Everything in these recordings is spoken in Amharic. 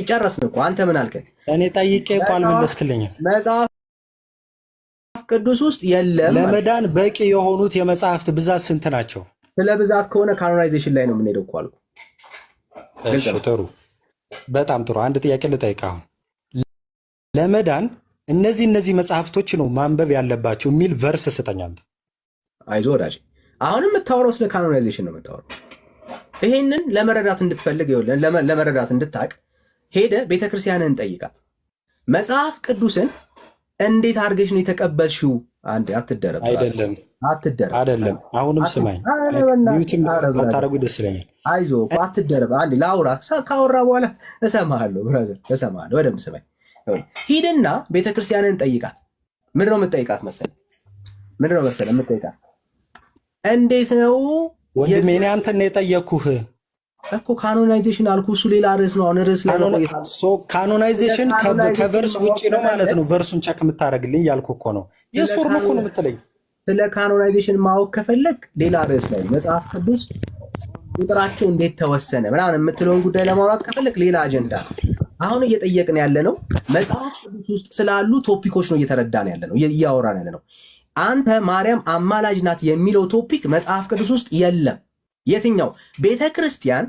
ጨረስን እኮ አንተ ምን አልከኝ? እኔ ጠይቄ እኮ አልመለስክልኝም። መጽሐፍ ቅዱስ ውስጥ የለም። ለመዳን በቂ የሆኑት የመጽሐፍት ብዛት ስንት ናቸው? ስለ ብዛት ከሆነ ካኖናይዜሽን ላይ ነው የምንሄደው እኮ አልኩ። እሺ ጥሩ፣ በጣም ጥሩ። አንድ ጥያቄ ልጠይቅ። አሁን ለመዳን እነዚህ መጽሐፍቶች ነው ማንበብ ያለባቸው የሚል ቨርስ ስጠኝ አንተ። አይዞህ ወዳጅ፣ አሁንም የምታወራው ስለ ካኖናይዜሽን ነው የምታወራው። ይሄንን ለመረዳት እንድትፈልግ ለመረዳት እንድታቅ ሄደ ቤተክርስቲያንን ጠይቃት። መጽሐፍ ቅዱስን እንዴት አድርገሽ ነው የተቀበልሽው? አንዴ አትደረብ አይደለም። አሁንም ስማኝ፣ ሚዩትም ባታረጉ ደስ ይለኛል። አይዞህ አትደረብ። አንዴ ላውራ፣ ካወራ በኋላ እሰማሃለሁ። ብራዘር እሰማሃለሁ። በደምብ ስማኝ። ሂድና ቤተክርስቲያንን ጠይቃት። ምንድን ነው የምትጠይቃት መሰለህ? የምትጠይቃት እንዴት ነው ወንድሜ? እኔ አንተን ነው የጠየኩህ እኮ ካኖናይዜሽን አልኩ። እሱ ሌላ ርዕስ ነው። አሁን ርዕስ ላይ ካኖናይዜሽን ከቨርስ ውጭ ነው ማለት ነው። ቨርሱን ቸክ የምታደርግልኝ ያልኩ እኮ ነው። የሱርን እኮ ነው የምትለኝ። ስለ ካኖናይዜሽን ማወቅ ከፈለግ ሌላ ርዕስ ላይ መጽሐፍ ቅዱስ ቁጥራቸው እንዴት ተወሰነ ምናምን የምትለውን ጉዳይ ለማውራት ከፈለግ ሌላ አጀንዳ ነው። አሁን እየጠየቅን ያለ ነው መጽሐፍ ቅዱስ ውስጥ ስላሉ ቶፒኮች ነው እየተረዳን ያለ ነው፣ እያወራን ያለ ነው። አንተ ማርያም አማላጅ ናት የሚለው ቶፒክ መጽሐፍ ቅዱስ ውስጥ የለም። የትኛው ቤተክርስቲያን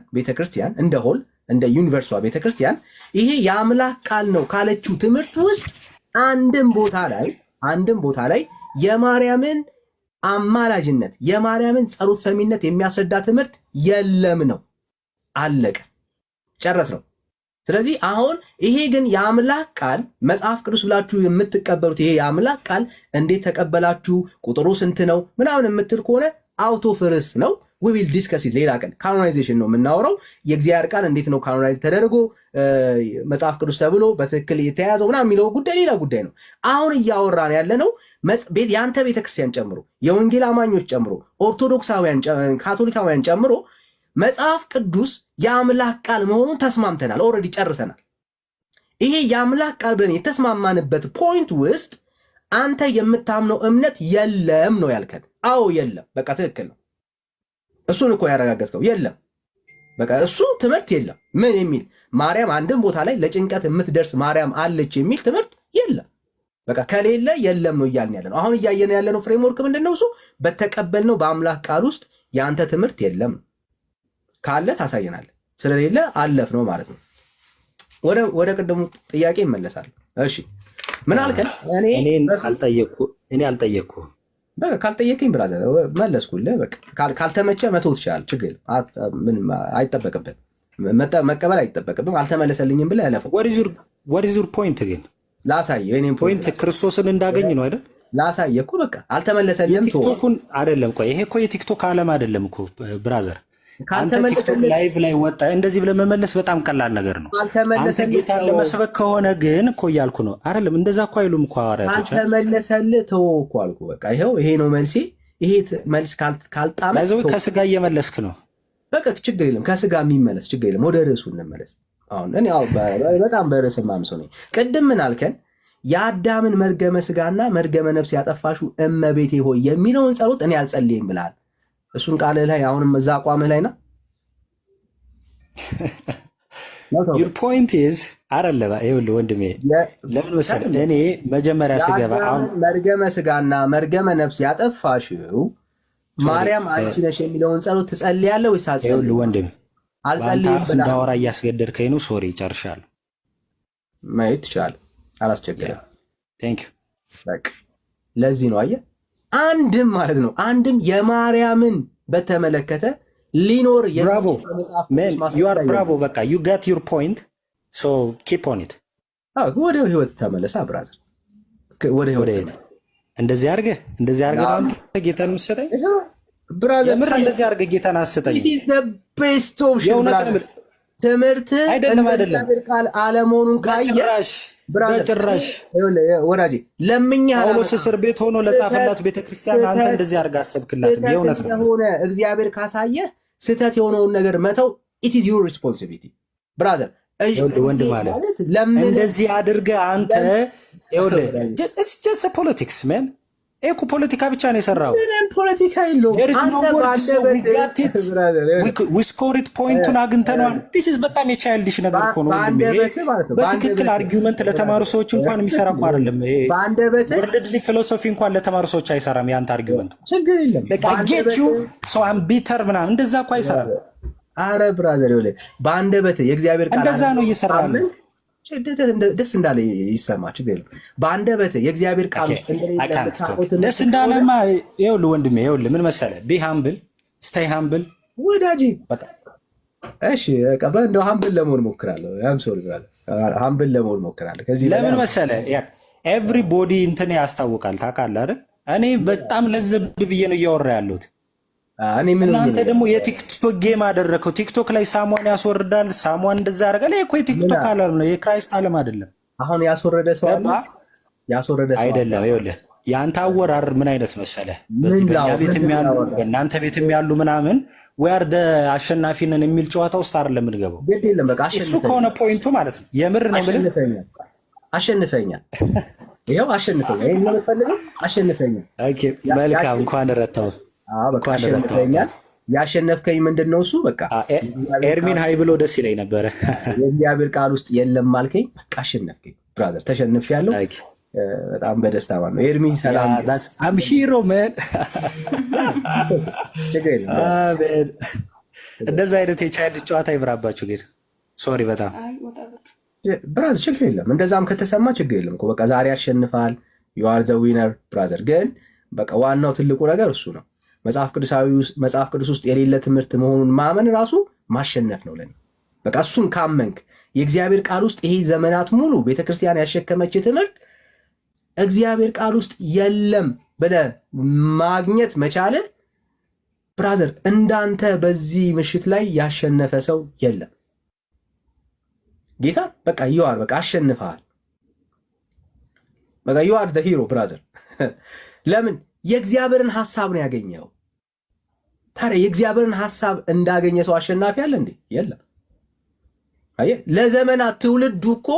እንደ ሆል እንደ ዩኒቨርሷ ቤተክርስቲያን ይሄ የአምላክ ቃል ነው ካለችው ትምህርት ውስጥ አንድም ቦታ ላይ የማርያምን አማላጅነት የማርያምን ጸሎት ሰሚነት የሚያስረዳ ትምህርት የለም ነው። አለቀ፣ ጨረስ ነው። ስለዚህ አሁን ይሄ ግን የአምላክ ቃል መጽሐፍ ቅዱስ ብላችሁ የምትቀበሉት ይሄ የአምላክ ቃል እንዴት ተቀበላችሁ፣ ቁጥሩ ስንት ነው ምናምን የምትል ከሆነ አውቶ ፍርስ ነው። ዊል ዲስከስ ሌላ ቀን። ካኖናይዜሽን ነው የምናወራው። የእግዚአብሔር ቃል እንዴት ነው ካኖናይዝ ተደርጎ መጽሐፍ ቅዱስ ተብሎ በትክክል የተያዘው ምናምን የሚለው ጉዳይ ሌላ ጉዳይ ነው። አሁን እያወራን ያለ ነው የአንተ ቤተክርስቲያን ጨምሮ የወንጌል አማኞች ጨምሮ ኦርቶዶክሳውያን ካቶሊካውያን ጨምሮ መጽሐፍ ቅዱስ የአምላክ ቃል መሆኑን ተስማምተናል። ኦልሬዲ ጨርሰናል። ይሄ የአምላክ ቃል ብለን የተስማማንበት ፖይንት ውስጥ አንተ የምታምነው እምነት የለም ነው ያልከን። አዎ የለም፣ በቃ ትክክል ነው። እሱን እኮ ያረጋገጥከው የለም፣ በቃ እሱ ትምህርት የለም። ምን የሚል ማርያም አንድም ቦታ ላይ ለጭንቀት የምትደርስ ማርያም አለች የሚል ትምህርት የለም። በቃ ከሌለ የለም ነው እያልን ያለ ነው። አሁን እያየን ያለነው ፍሬምወርክ ምንድን ነው? እሱ በተቀበልነው በአምላክ ቃል ውስጥ የአንተ ትምህርት የለም። ካለ ታሳየናለህ፣ ስለሌለ አለፍ ነው ማለት ነው። ወደ ቅድሙ ጥያቄ ይመለሳል። እሺ ምን አልከን? እኔ አልጠየቅኩህም። ካልጠየቀኝ ብራዘር መለስኩልህ። በቃ ካልተመቸ መተው ትችላለህ። ችግር ምንም አይጠበቅብህም፣ መቀበል አይጠበቅብህም። አልተመለሰልኝም ብለህ ያለፈው what is your point ግን ላሳየህ። እኔም ፖይንት ክርስቶስን እንዳገኝ ነው አይደል? ላሳየህ እኮ በቃ አልተመለሰልኝም። ቲክቶኩን አይደለም። ቆይ ይሄ እኮ የቲክቶክ ዓለም አይደለም እኮ ብራዘር። አንተ ቲክቶክ ላይቭ ላይ ወጣ እንደዚህ ብለህ መመለስ በጣም ቀላል ነገር ነው። አንተ ጌታን ለመስበክ ከሆነ ግን እኮ እያልኩ ነው አይደለም። እንደዛ እኮ አይሉም እኮ ሐዋርያቶች። አልተመለሰልህ ተወው እኮ አልኩ። በቃ ይሄ ነው መልሴ። ይሄ መልስ ካልጣመ ከስጋ እየመለስክ ነው። በቃ ችግር የለም፣ ከስጋ የሚመለስ ችግር የለም። ወደ ርዕሱ እንመለስ። አሁን እኔ በጣም በርዕስ ማምሰው ነኝ። ቅድም ምን አልከን? የአዳምን መርገመ ስጋና መርገመ ነፍስ ያጠፋሽው እመቤቴ ሆይ የሚለውን ጸሎት እኔ አልጸልይም ብለሃል። እሱን ቃልህ ላይ አሁንም እዛ አቋምህ ላይ ና። your point is አይደለም። ይኸውልህ ወንድሜ ለምን መሰለህ እኔ መጀመሪያ ስገባ አሁን መርገመ ስጋና መርገመ ነፍስ ያጠፋሽው ማርያም አንቺ ነሽ የሚለውን ጸሎት ትጸልያለህ ወይስ አልጸልይም? ይኸውልህ ወንድሜ አልጸልይም ብለህ እንዳወራ እያስገደድከኝ ነው። ሶሪ ጨርሻለሁ። ማየት ትችላለህ፣ አላስቸግርም። ቴንክ ዩ። በቃ ለዚህ ነው አየህ፣ አንድም ማለት ነው አንድም የማርያምን በተመለከተ ሊኖር ብራቮ ሜን ዩ አር ብራቮ። በቃ ዩ ጋት ዩር ፖይንት ሶ ኪፕ ኦን ኢት። ወደ ህይወት ተመለሳ ብራዘር፣ ወደ ህይወት እንደዚህ አድርገህ አንተ ጌታን የምትሰጠኝ ብራዘር፣ የምር እንደዚህ አድርገህ ጌታን አትሰጠኝ። ቤስት ኦፕሽን ትምህርት አይደለም ቃል አለመሆኑን ካየህ በጭራሽ ወዳጄ ለምኛ ጳውሎስ እስር ቤት ሆኖ ለጻፈላት ቤተክርስቲያን አንተ እንደዚህ አድርጋ አሰብክላት። የእውነት ነው ሆነ እግዚአብሔር ካሳየህ ስህተት የሆነውን ነገር መተው it is your responsibility brother። ወንድ ማለት እንደዚህ አድርገህ አንተ ይኸውልህ it's just a politics man እኮ ፖለቲካ ብቻ ነው የሰራው። ፖለቲካ የለውም። ዊስኮሪት ፖይንቱን አግኝተነዋል። ዲስ በጣም የቻይልድሽ ነገር እኮ ነው። በትክክል አርጊመንት ለተማሩ ሰዎች እንኳን የሚሰራ እኮ አይደለም። ወርልድሊ ፊሎሶፊ እንኳን ለተማሩ ሰዎች አይሰራም። ያንተ አርጊመንት ችግር የለም። ጌት ዩ ሶ አም ቢተር ምናምን እንደዛ እኮ አይሰራም። አረ ብራዘር ይኸውልህ በአንደበት የእግዚአብሔር ቃል እንደዛ ነው እየሰራ ያለው። ደስ እንዳለ ይሰማ ችግር የለም። በአንደበት የእግዚአብሔር ቃል ደስ እንዳለማ ይኸውልህ ወንድሜ ይኸውልህ ምን መሰለህ ቢ ሃምብል ስቴይ ሃምብል ወዳጄ በቃ እሺ ቀባ እንደው ሃምብል ለመሆን ሞክራለሁ። ያም ሶሪ ብራዘር ሃምብል ለመሆን ሞክራለሁ። ከዚህ ለምን መሰለህ ኤቭሪቦዲ እንትን ያስታውቃል ታውቃለህ አይደል? እኔ በጣም ለዘብ ብዬ ነው እያወራ ያለሁት። እናንተ ደግሞ የቲክቶክ ጌም አደረከው። ቲክቶክ ላይ ሳሟን ያስወርዳል፣ ሳሟን እንደዛ ያደርጋል። ይሄ እኮ የቲክቶክ ዓለም ነው፣ የክራይስት ዓለም አይደለም። አሁን ያስወረደ ሰው አለ፣ ያስወረደ ሰው አይደለም። ይኸውልህ የአንተ አወራር ምን አይነት መሰለህ? በዚህ በእኛ ቤትም ያሉ በእናንተ ቤትም ያሉ ምናምን ወያር ደ አሸናፊ ነን የሚል ጨዋታ ውስጥ አይደለም የምንገባው። ግድ የለም በቃ እሱ ከሆነ ፖይንቱ ማለት ነው። የምር ነው ብለህ አሸንፈኛል። ይኸው አሸንፈኛል። ይሄን ነው የምትፈልገው? አሸንፈኛል። ኦኬ መልካም፣ እንኳን ረታው ያሸነፍከኝ ምንድን ነው? እሱ በቃ ኤርሚን ሀይ ብሎ ደስ ይለኝ ነበረ። የእግዚአብሔር ቃል ውስጥ የለም አልከኝ። በቃ አሸነፍከኝ ብራዘር፣ ተሸንፌያለሁ። በጣም በደስታ ማለት ነው። ኤርሚ ሰላም አም ሂሮ ማን። እንደዛ አይነት የቻይልድ ጨዋታ ይብራባችሁ። ግን ሶሪ በጣም ብራዘር፣ ችግር የለም። እንደዛም ከተሰማ ችግር የለም እኮ በቃ ዛሬ ያሸንፋል። ዩ አር ዘ ዊነር ብራዘር። ግን በቃ ዋናው ትልቁ ነገር እሱ ነው። መጽሐፍ ቅዱስ ውስጥ የሌለ ትምህርት መሆኑን ማመን ራሱ ማሸነፍ ነው ለኔ። በቃ እሱን ካመንክ የእግዚአብሔር ቃል ውስጥ ይሄ ዘመናት ሙሉ ቤተክርስቲያን ያሸከመች ትምህርት እግዚአብሔር ቃል ውስጥ የለም ብለህ ማግኘት መቻለ ብራዘር፣ እንዳንተ በዚህ ምሽት ላይ ያሸነፈ ሰው የለም። ጌታ በቃ ይዋር በቃ አሸንፈሃል። በቃ ይዋር ዘ ሂሮ ብራዘር። ለምን? የእግዚአብሔርን ሐሳብ ነው ያገኘው። ታዲያ የእግዚአብሔርን ሐሳብ እንዳገኘ ሰው አሸናፊ አለ እንዴ? የለም። አየህ፣ ለዘመናት ትውልዱ እኮ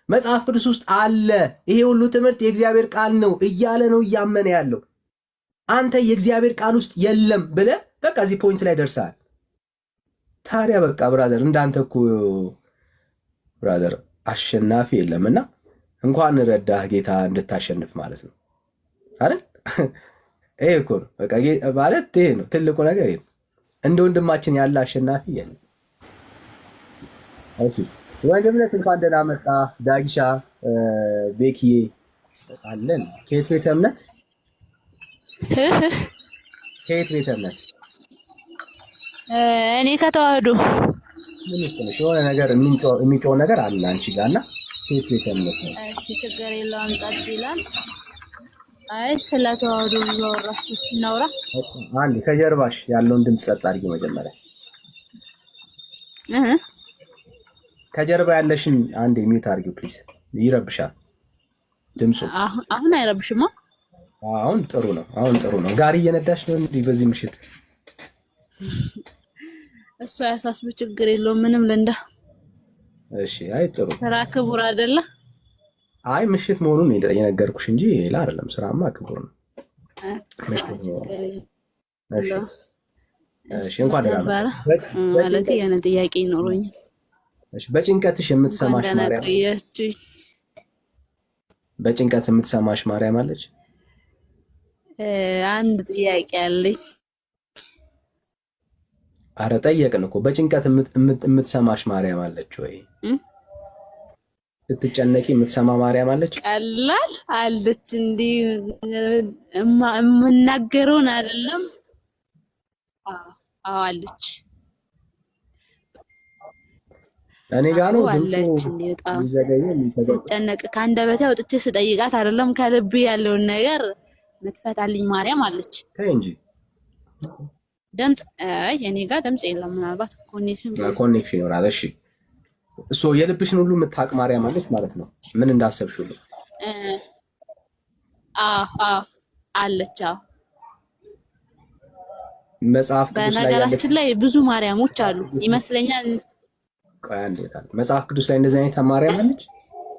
መጽሐፍ ቅዱስ ውስጥ አለ፣ ይሄ ሁሉ ትምህርት የእግዚአብሔር ቃል ነው እያለ ነው እያመነ ያለው። አንተ የእግዚአብሔር ቃል ውስጥ የለም ብለህ በቃ እዚህ ፖይንት ላይ ደርሰሃል። ታዲያ በቃ ብራዘር፣ እንዳንተ እኮ ብራዘር አሸናፊ የለምና እንኳን ረዳህ ጌታ እንድታሸንፍ ማለት ነው አይደል? ይሄ እኮ ነው በቃ ማለት ይሄ ነው ትልቁ ነገር። ይሄ እንደ ወንድማችን ያለ አሸናፊ የለም። እሺ ወንድምነት እንኳን ደህና መጣ። ዳጊሻ ቤኪዬ አለን። ከየት ቤተ እምነት? ከየት ቤተ እምነት? እኔ ከተዋህዶ። ምን ይስጥልሽ? የሆነ ነገር የሚጮህ ነገር አለ አንቺ ጋር እና ከየት ቤተ እምነት ነው? እሺ ችግር የለውም ጣጥ ይላል። አይ ስለተዋህዶ ወራችሁ እናውራ። አንዴ ከጀርባሽ ያለውን ድምፅ ጸጥ አድርጊ መጀመሪያ። ከጀርባ ያለሽን አንዴ ሚውት አድርጊው ፕሊዝ። ይረብሻል ድምፁ። አሁን አይረብሽማ? አሁን ጥሩ ነው። አሁን ጥሩ ነው። ጋሪ እየነዳሽ ነው እንዴ በዚህ ምሽት? እሱ ያሳስብ፣ ችግር የለውም ምንም ልንዳ። እሺ አይ ጥሩ ስራ ክቡር አይደለ? አይ ምሽት መሆኑን የነገርኩሽ እንጂ ሌላ አይደለም። ስራማ ክቡር ነው። እሺ እንኳን ደህና ማለት የሆነ ጥያቄ ኖሮኝ። እሺ በጭንቀትሽ የምትሰማሽ ማርያም፣ በጭንቀት የምትሰማሽ ማርያም አለች? አንድ ጥያቄ አለኝ። አረ ጠየቅን እኮ። በጭንቀት የምትሰማሽ ማርያም አለች ወይ? ስትጨነቂ የምትሰማ ማርያም አለች? ቀላል አለች እንዴ? የምናገረውን አይደለም። አዎ አለች። እኔ ጋር ነው አለች እንዴ? በጣም ስትጨነቅ ከአንደበቴ አውጥቼ ስጠይቃት አይደለም ከልብ ያለውን ነገር ምትፈታልኝ ማርያም አለች። ተይ እንጂ ድምጽ የኔ ጋር ድምጽ የለም። ምናልባት ኮኔክሽን ይሆናል። እሺ እሱ የልብሽን ሁሉ የምታውቅ ማርያም አለች ማለት ነው። ምን እንዳሰብሽ ሁሉ አለች። መጽሐፍ ቅዱስ ላይ በነገራችን ላይ ብዙ ማርያሞች አሉ ይመስለኛል። ቆይ አንዴ መጽሐፍ ቅዱስ ላይ እንደዚህ አይነት ማርያም አለች?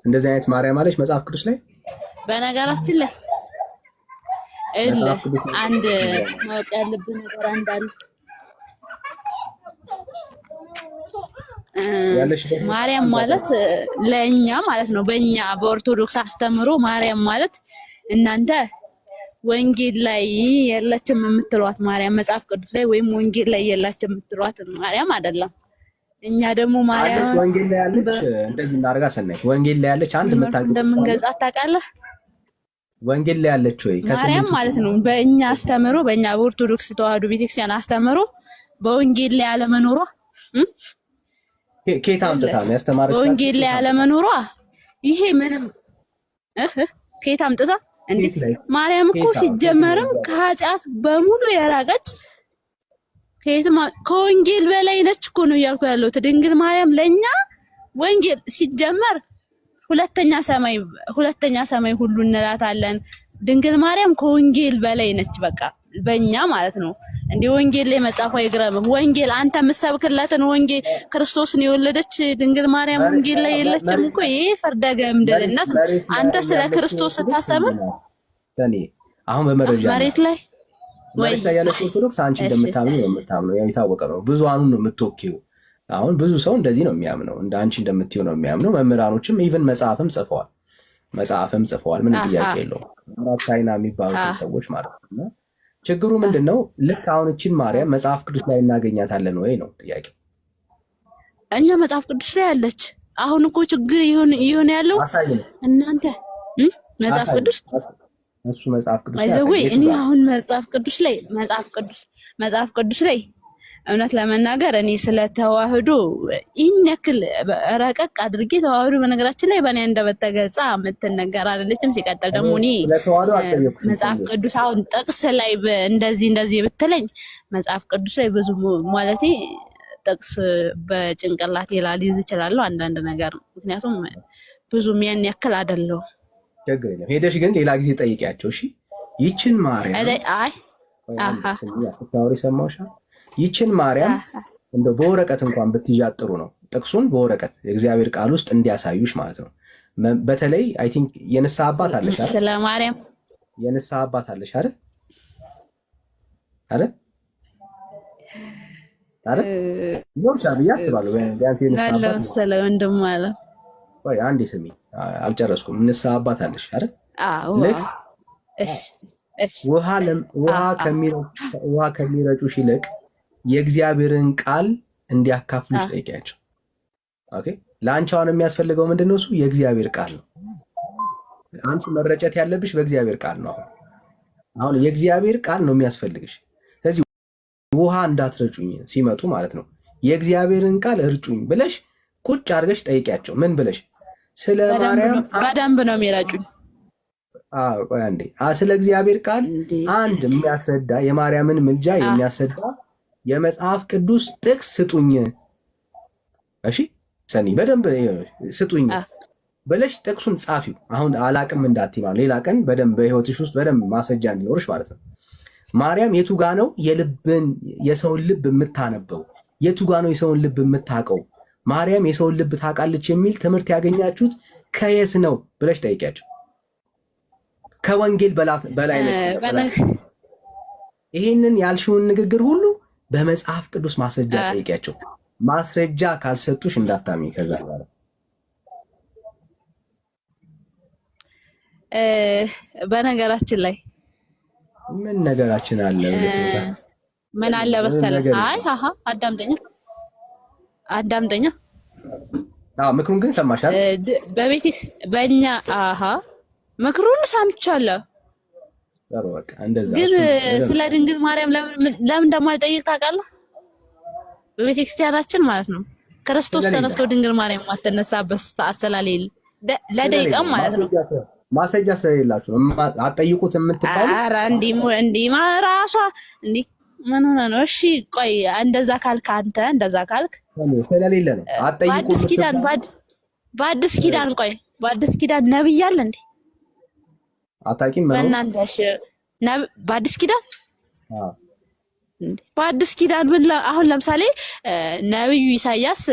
እንደዚህ አይነት ማርያም አለች መጽሐፍ ቅዱስ ላይ? በነገራችን ላይ አንድ ማወቅ ያለብን ነገር አንዳል ማርያም ማለት ለኛ ማለት ነው። በእኛ በኦርቶዶክስ አስተምሮ ማርያም ማለት እናንተ ወንጌል ላይ የለችም የምትሏት ማርያም መጽሐፍ ቅዱስ ላይ ወይም ወንጌል ላይ የለችም የምትሏት ማርያም አይደለም። እኛ ደግሞ ማርያም ወንጌል ላይ ያለች እንደዚህ እናርጋ ሰናይ ወንጌል ላይ ያለች አንድ መታቀም እንደምንገልጻት ታውቃለህ? ወንጌል ላይ ያለች ወይ ማርያም ማለት ነው በእኛ አስተምሮ በእኛ በኦርቶዶክስ ተዋህዶ ቤተክርስቲያን አስተምሮ በወንጌል ላይ አለመኖሯ ኬታ አምጥታ ነው ያስተማረች። በወንጌል ላይ አለመኖሯ ይሄ ምንም ኬታ አምጥታ እንዴ ማርያም እኮ ሲጀመርም ከኃጢአት በሙሉ የራቀች ከወንጌል በላይ ነች እኮ ነው እያልኩ ያለው። ድንግል ማርያም ለኛ ወንጌል ሲጀመር ሁለተኛ ሰማይ ሁሉ እንላታለን። ድንግል ማርያም ከወንጌል በላይ ነች። በቃ በእኛ ማለት ነው። እንዴ ወንጌል ላይ መጻፉ አይግረምህ። ወንጌል አንተ የምትሰብክለትን ወንጌል ክርስቶስን የወለደች ድንግል ማርያም ወንጌል ላይ የለችም እኮ። ይሄ ፈርደ ገምድልነት ነው። አንተ ስለ ክርስቶስ ስታስተምር አሁን በመረጃ መሬት ላይ ወይ ያለች ኦርቶዶክስ አንቺ እንደምታምኑ ነው የምታምነው። ያው የታወቀ ነው። ብዙሃኑን ነው የምትወኪው። አሁን ብዙ ሰው እንደዚህ ነው የሚያምነው። እንደ አንቺ እንደምትይው ነው የሚያምነው። መምህራኖችም ኢቭን መጽሐፍም ጽፈዋል። ምንም ጥያቄ የለውም። አራት ቻይና የሚባሉ ሰዎች ማለት ነው። ችግሩ ምንድነው? ልክ አሁን እቺን ማርያም መጽሐፍ ቅዱስ ላይ እናገኛታለን ወይ ነው ጥያቄው። እኛ መጽሐፍ ቅዱስ ላይ አለች። አሁን እኮ ችግር ይሆን ያለው እናንተ መጽሐፍ ቅዱስ እሱ መጽሐፍ ቅዱስ አይዘው እኔ አሁን መጽሐፍ ቅዱስ ላይ እውነት ለመናገር እኔ ስለ ተዋህዶ ይህን ያክል ረቀቅ አድርጌ ተዋህዶ በነገራችን ላይ በእኔ እንደበተገልጻ የምትነገር አይደለችም። ሲቀጥል ደግሞ እኔ መጽሐፍ ቅዱስ አሁን ጥቅስ ላይ እንደዚህ ብትለኝ መጽሐፍ ቅዱስ ላይ ብዙ ማለቴ ጥቅስ በጭንቅላቴ ላልይዝ እችላለሁ አንዳንድ ነገር፣ ምክንያቱም ብዙም ያን ያክል አይደለም። ችግር የለም። ሄደሽ ግን ሌላ ጊዜ ጠይቂያቸው እሺ። ይችን ማርያም ስታወሪ ሰማሁሽ። ይችን ማርያም እንደው በወረቀት እንኳን ብትይዣት ጥሩ ነው። ጥቅሱን በወረቀት የእግዚአብሔር ቃል ውስጥ እንዲያሳዩሽ ማለት ነው። በተለይ አይ ቲንክ የንስሐ አባት አለሽ አይደል? ስለ ማርያም የንስሐ አባት አለሽ አይደል? ይኖርሻል ብዬ አስባለሁ። ቢያንስ የንስሐ አባት ስለ ወንድም አለ። ቆይ አንዴ ስሚ፣ አልጨረስኩም። ንስሐ አባት አለሽ አይደል? ውሃ ከሚረጩሽ ይልቅ የእግዚአብሔርን ቃል እንዲያካፍሉሽ ጠይቂያቸው። ኦኬ፣ ለአንቺ አሁን የሚያስፈልገው ምንድነው? እሱ የእግዚአብሔር ቃል ነው። አንቺ መረጨት ያለብሽ በእግዚአብሔር ቃል ነው። አሁን የእግዚአብሔር ቃል ነው የሚያስፈልግሽ። ስለዚህ ውሃ እንዳትረጩኝ ሲመጡ ማለት ነው የእግዚአብሔርን ቃል እርጩኝ ብለሽ ቁጭ አድርገሽ ጠይቂያቸው። ምን ብለሽ? ስለ ማርያም በደንብ ነው የሚረጩኝ። ቆይ አንዴ፣ ስለ እግዚአብሔር ቃል አንድ የሚያስረዳ የማርያምን ምልጃ የሚያስረዳ የመጽሐፍ ቅዱስ ጥቅስ ስጡኝ። እሺ ሰኒ በደንብ ስጡኝ ብለሽ ጥቅሱን ጻፊው። አሁን አላቅም እንዳትይ ማለት ሌላ ቀን በደንብ በህይወትሽ ውስጥ በደንብ ማስረጃ እንዲኖርሽ ማለት ነው። ማርያም የቱ ጋ ነው የሰውን ልብ የምታነበው? የቱ ጋ ነው የሰውን ልብ የምታውቀው? ማርያም የሰውን ልብ ታውቃለች የሚል ትምህርት ያገኛችሁት ከየት ነው ብለሽ ጠይቂያቸው። ከወንጌል በላይ ነች። ይሄንን ያልሽውን ንግግር ሁሉ በመጽሐፍ ቅዱስ ማስረጃ ጠይቂያቸው። ማስረጃ ካልሰጡሽ እንዳታምኚ። ከዛ በኋላ በነገራችን ላይ ምን ነገራችን አለ? ምን አለ መሰለህ? አይ አዳምጠኛ። ምክሩን ግን ሰማሻል? በእኛ ምክሩን ሰምቻለሁ። ግን ስለ ድንግል ማርያም ለምን እንደማልጠይቅ ታውቃለህ? በቤተክርስቲያናችን ማለት ነው ክርስቶስ ተነስቶ ድንግል ማርያም ማተነሳበት ሰዓት ስላሌለ ለደቂቃም ማለት ነው ማስረጃ ስለሌላችሁ አትጠይቁት የምትባሉ። ኧረ እንዲህ ራሷ እንዲህ ምን ሆነ ነው? እሺ ቆይ እንደዛ ካልክ አንተ እንደዛ ካልክ ስለሌለ ነው አትጠይቁት። በአዲስ ኪዳን ቆይ በአዲስ ኪዳን ነብይ አለ እንዴ? አታውቂም? በእናንተሽ በአዲስ ኪዳን በአዲስ ኪዳን ምን አሁን ለምሳሌ ነብዩ ኢሳያስ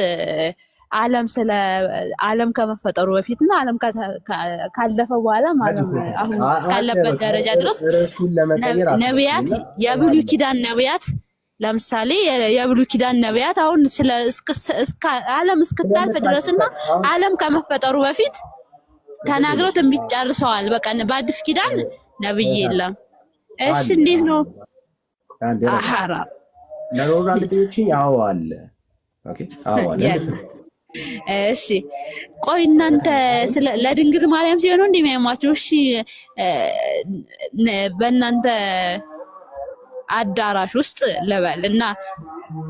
ዓለም ከመፈጠሩ በፊትና ዓለም ካለፈ በኋላ ማለት አሁን እስካለበት ደረጃ ድረስ ነቢያት የብሉይ ኪዳን ነቢያት ለምሳሌ የብሉይ ኪዳን ነቢያት አሁን ዓለም እስክታልፍ ድረስና ዓለም ከመፈጠሩ በፊት ተናግረው ትንቢት ጨርሰዋል። በቃ በአዲስ ኪዳን ነብይ የለም። እሺ እንዴት ነው? አሃራ ለሮራ ልጆች ያው አለ። ኦኬ አዎ አለ። እሺ ቆይ እናንተ ለድንግል ማርያም ሲሆኑ እንደሚያማችሁ እሺ በእናንተ አዳራሽ ውስጥ ለበል እና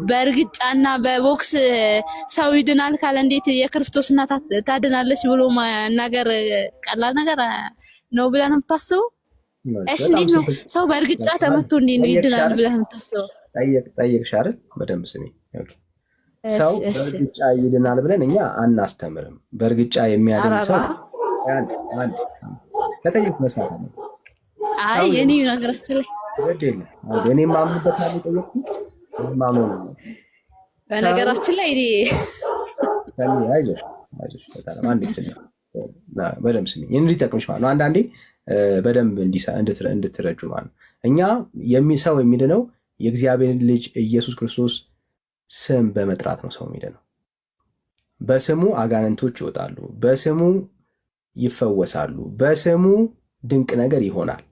በእርግጫና በቦክስ ሰው ይድናል ካለ እንዴት የክርስቶስ እናት ታድናለች ብሎ ነገር ቀላል ነገር ነው ብለህ ነው የምታስበው? እሺ እንዴት ነው ሰው በእርግጫ ተመቶ እንዴት ነው ይድናል ብለህ ነው የምታስበው? ጠይቅሽ አይደል? በደንብ ስሚ። ኦኬ ሰው በእርግጫ ይድናል ብለን እኛ አናስተምርም። በእርግጫ የሚያድን ሰው አንድ ከጠይቅ መስማት ነው። አይ እኔ ነገራችን ላይ እኔ ማምንበት አለ ጠይቅ ማምኑ ነው። በነገራችን ላይ አይዞሽ በጣም አንድ በደንብ ስሚ እንዲጠቅምሽ ማለት ነው። አንዳንዴ በደንብ እንድትረጁ ማለት ነው። እኛ ሰው የሚድነው የእግዚአብሔርን ልጅ ኢየሱስ ክርስቶስ ስም በመጥራት ነው። ሰው የሚድነው በስሙ አጋንንቶች ይወጣሉ፣ በስሙ ይፈወሳሉ፣ በስሙ ድንቅ ነገር ይሆናል።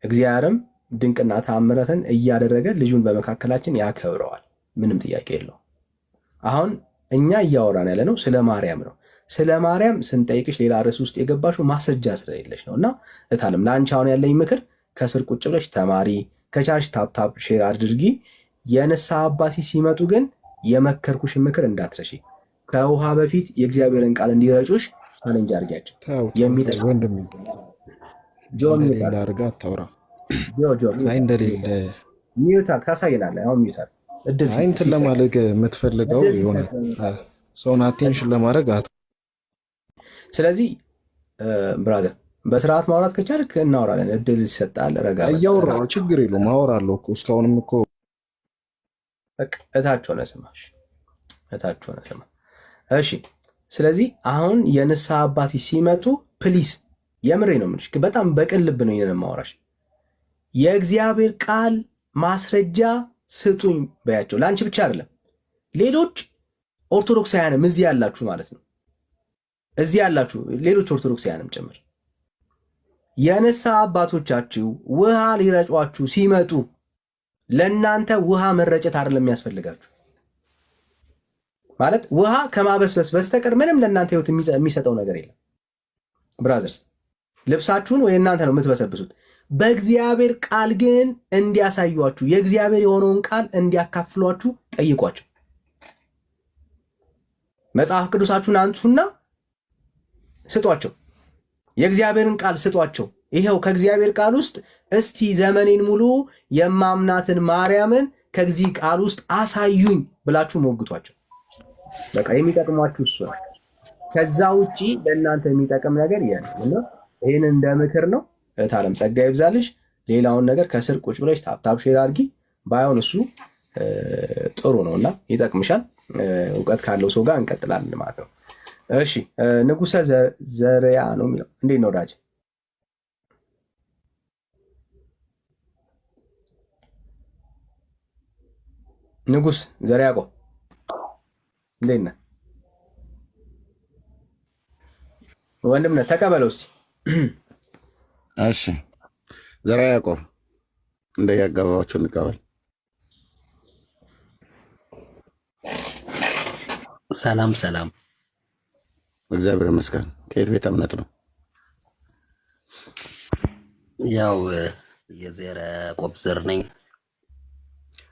እግዚአብሔርም ድንቅና ተአምራትን እያደረገ ልጁን በመካከላችን ያከብረዋል። ምንም ጥያቄ የለው። አሁን እኛ እያወራን ያለ ነው ስለ ማርያም ነው። ስለ ማርያም ስንጠይቅሽ ሌላ ርዕስ ውስጥ የገባሽው ማስረጃ ስለሌለሽ ነው። እና እታለም ለአንቺ አሁን ያለኝ ምክር ከስር ቁጭ ብለሽ ተማሪ፣ ከቻልሽ ታፕታፕ ሼር አድርጊ። የንስሐ አባሲ ሲመጡ ግን የመከርኩሽን ምክር እንዳትረሺ። ከውሃ በፊት የእግዚአብሔርን ቃል እንዲረጩሽ ቻሌንጅ አድርጊያቸው። ሚዩታል ታሳየናለህ። አሁን ሚዩታል እድል እንትን ለማድረግ የምትፈልገው የሆነ ሰውን አቴንሽን ለማድረግ ስለዚህ ብራዘር በስርዓት ማውራት ከቻልክ እናወራለን። እድል ይሰጣል። ረጋ እያወራሁ ችግር የለውም አወራለሁ እኮ እስካሁንም እኮ እታች ሆነ ስማሽ እታች ሆነ ስማ። እሺ ስለዚህ አሁን የንስሐ አባቴ ሲመጡ ፕሊስ የምሬ ነው የምልሽ፣ በጣም በቅን ልብ ነው ይሄንን ማውራሽ። የእግዚአብሔር ቃል ማስረጃ ስጡኝ በያቸው። ለአንቺ ብቻ አይደለም፣ ሌሎች ኦርቶዶክሳውያንም እዚህ ያላችሁ ማለት ነው፣ እዚህ ያላችሁ ሌሎች ኦርቶዶክሳውያንም ጭምር የንስሐ አባቶቻችሁ ውሃ ሊረጯችሁ ሲመጡ ለእናንተ ውሃ መረጨት አይደለም የሚያስፈልጋችሁ። ማለት ውሃ ከማበስበስ በስተቀር ምንም ለእናንተ ህይወት የሚሰጠው ነገር የለም ብራዘርስ። ልብሳችሁን ወይ እናንተ ነው የምትበሰብሱት። በእግዚአብሔር ቃል ግን እንዲያሳዩአችሁ የእግዚአብሔር የሆነውን ቃል እንዲያካፍሏችሁ ጠይቋቸው። መጽሐፍ ቅዱሳችሁን አንሱና ስጧቸው። የእግዚአብሔርን ቃል ስጧቸው። ይሄው ከእግዚአብሔር ቃል ውስጥ እስቲ ዘመኔን ሙሉ የማምናትን ማርያምን ከዚህ ቃል ውስጥ አሳዩኝ ብላችሁ ሞግቷቸው። በቃ የሚጠቅሟችሁ እሱ ነው። ከዛ ውጪ ለእናንተ የሚጠቅም ነገር የለም እና ይህን እንደ ምክር ነው። እህታለም ጸጋ ይብዛልሽ። ሌላውን ነገር ከስር ቁጭ ብለሽ ታፕታፕ ሼር አድርጊ። ባይሆን እሱ ጥሩ ነው እና ይጠቅምሻል። እውቀት ካለው ሰው ጋር እንቀጥላለን ማለት ነው። እሺ ንጉሰ ዘርያ ነው የሚለው። እንዴት ነው ዳጅ? ንጉስ ዘርያ ቆ እንዴት ነህ ወንድም ነህ? ተቀበለው እስኪ። እሺ ዘርዓ ያዕቆብ እንደያገባችሁ እንቀበል። ሰላም ሰላም። እግዚአብሔር ይመስገን። ከየት ቤተ እምነት ነው? ያው የዘርዓ ያዕቆብ ዘር ነኝ።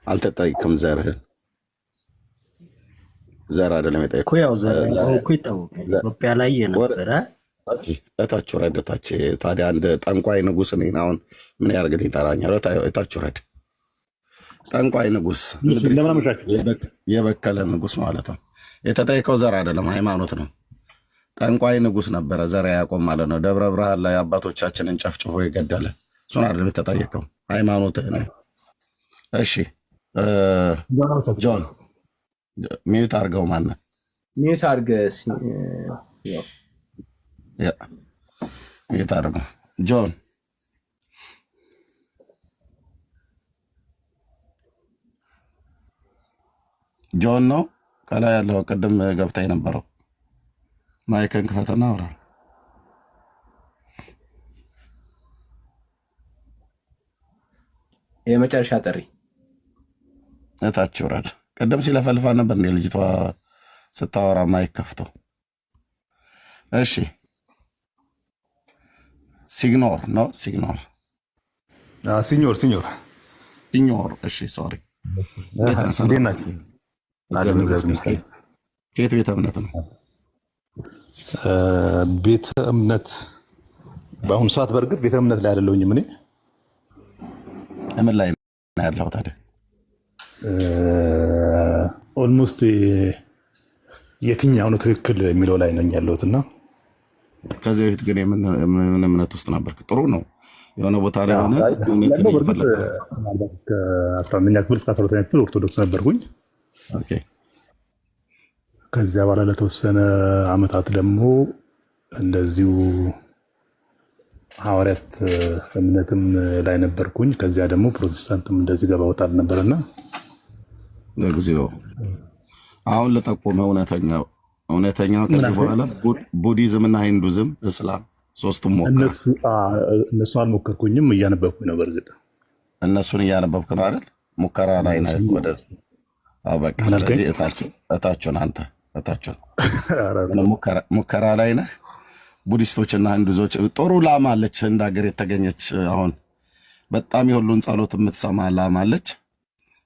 አልተጠይቅም ዘርህን። ዘር አይደለም የጠየኩት እኮ ያው ዘር እኮ ይታወቃል። ኢትዮጵያ ላይ የነበረ እታች ወረድ። እታች ታዲያ አንድ ጠንቋይ ንጉስ ነኝ። አሁን ምን ያደርግልኝ? ይጠራኛል። እታች ወረድ። ጠንቋይ ንጉስ የበከለ ንጉስ ማለት ነው። የተጠየቀው ዘር አይደለም ሃይማኖት ነው። ጠንቋይ ንጉስ ነበረ ዘርዓ ያዕቆብ ማለት ነው። ደብረ ብርሃን ላይ አባቶቻችንን ጨፍጭፎ የገደለ እሱን አይደለም የተጠየቀው፣ ሃይማኖትህ ነው። እሺ ጆን ሚዩት አድርገው። ማነው ሚዩት አድርገህ ሚዩት አድርገው። ጆን ነው ከላይ ያለው ቅድም ገብታ የነበረው። ማይክን ክፈትና አውራ። የመጨረሻ ጥሪ እታች ውረድ። ቅድም ሲለፈልፋ ነበር እንደ ልጅቷ ስታወራ ማይክ ከፍቶ። እሺ ሲግኖር ነው ሲግኖር ሲኞር። እሺ ሶሪ። እንዴት ናችሁ? አለን እግዚአብሔር ይመስገን። ከየት ቤተ እምነት ነው? ቤተ እምነት በአሁኑ ሰዓት በእርግጥ ቤተ እምነት ላይ አይደለሁኝም። እኔ ምን ላይ ነው ያለኸው ታዲያ? ኦልሞስት የትኛው ነው ትክክል የሚለው ላይ ነኝ ያለሁት እና ከዚህ በፊት ግን ምን እምነት ውስጥ ነበርክ? ጥሩ ነው የሆነ ቦታ ላይ ሆነ እስከ 11ኛ ክፍል እስከ 12ኛ ክፍል ኦርቶዶክስ ነበርኩኝ። ከዚያ በኋላ ለተወሰነ አመታት ደግሞ እንደዚሁ ሐዋርያት እምነትም ላይ ነበርኩኝ። ከዚያ ደግሞ ፕሮቴስታንትም እንደዚህ ገባ ወጣ ነበርና ለጊዜው አሁን ለጠቆመ እውነተኛው ከዚህ በኋላ ቡዲዝም እና ሂንዱዝም እስላም ሶስቱም ሞከረ። እነሱ አልሞከርኩኝም፣ እያነበብኩኝ ነው። በእርግጥ እነሱን እያነበብክ ነው አይደል? ሙከራ ላይ ነህ። ወደ በቃ ስለዚህ እታቸውን አንተ እታቸውን ሙከራ ላይ ነህ። ቡዲስቶችና ሂንዱዞች ጥሩ ላም አለች እንደ ሀገር የተገኘች አሁን በጣም የሁሉን ጸሎት የምትሰማ ላም አለች።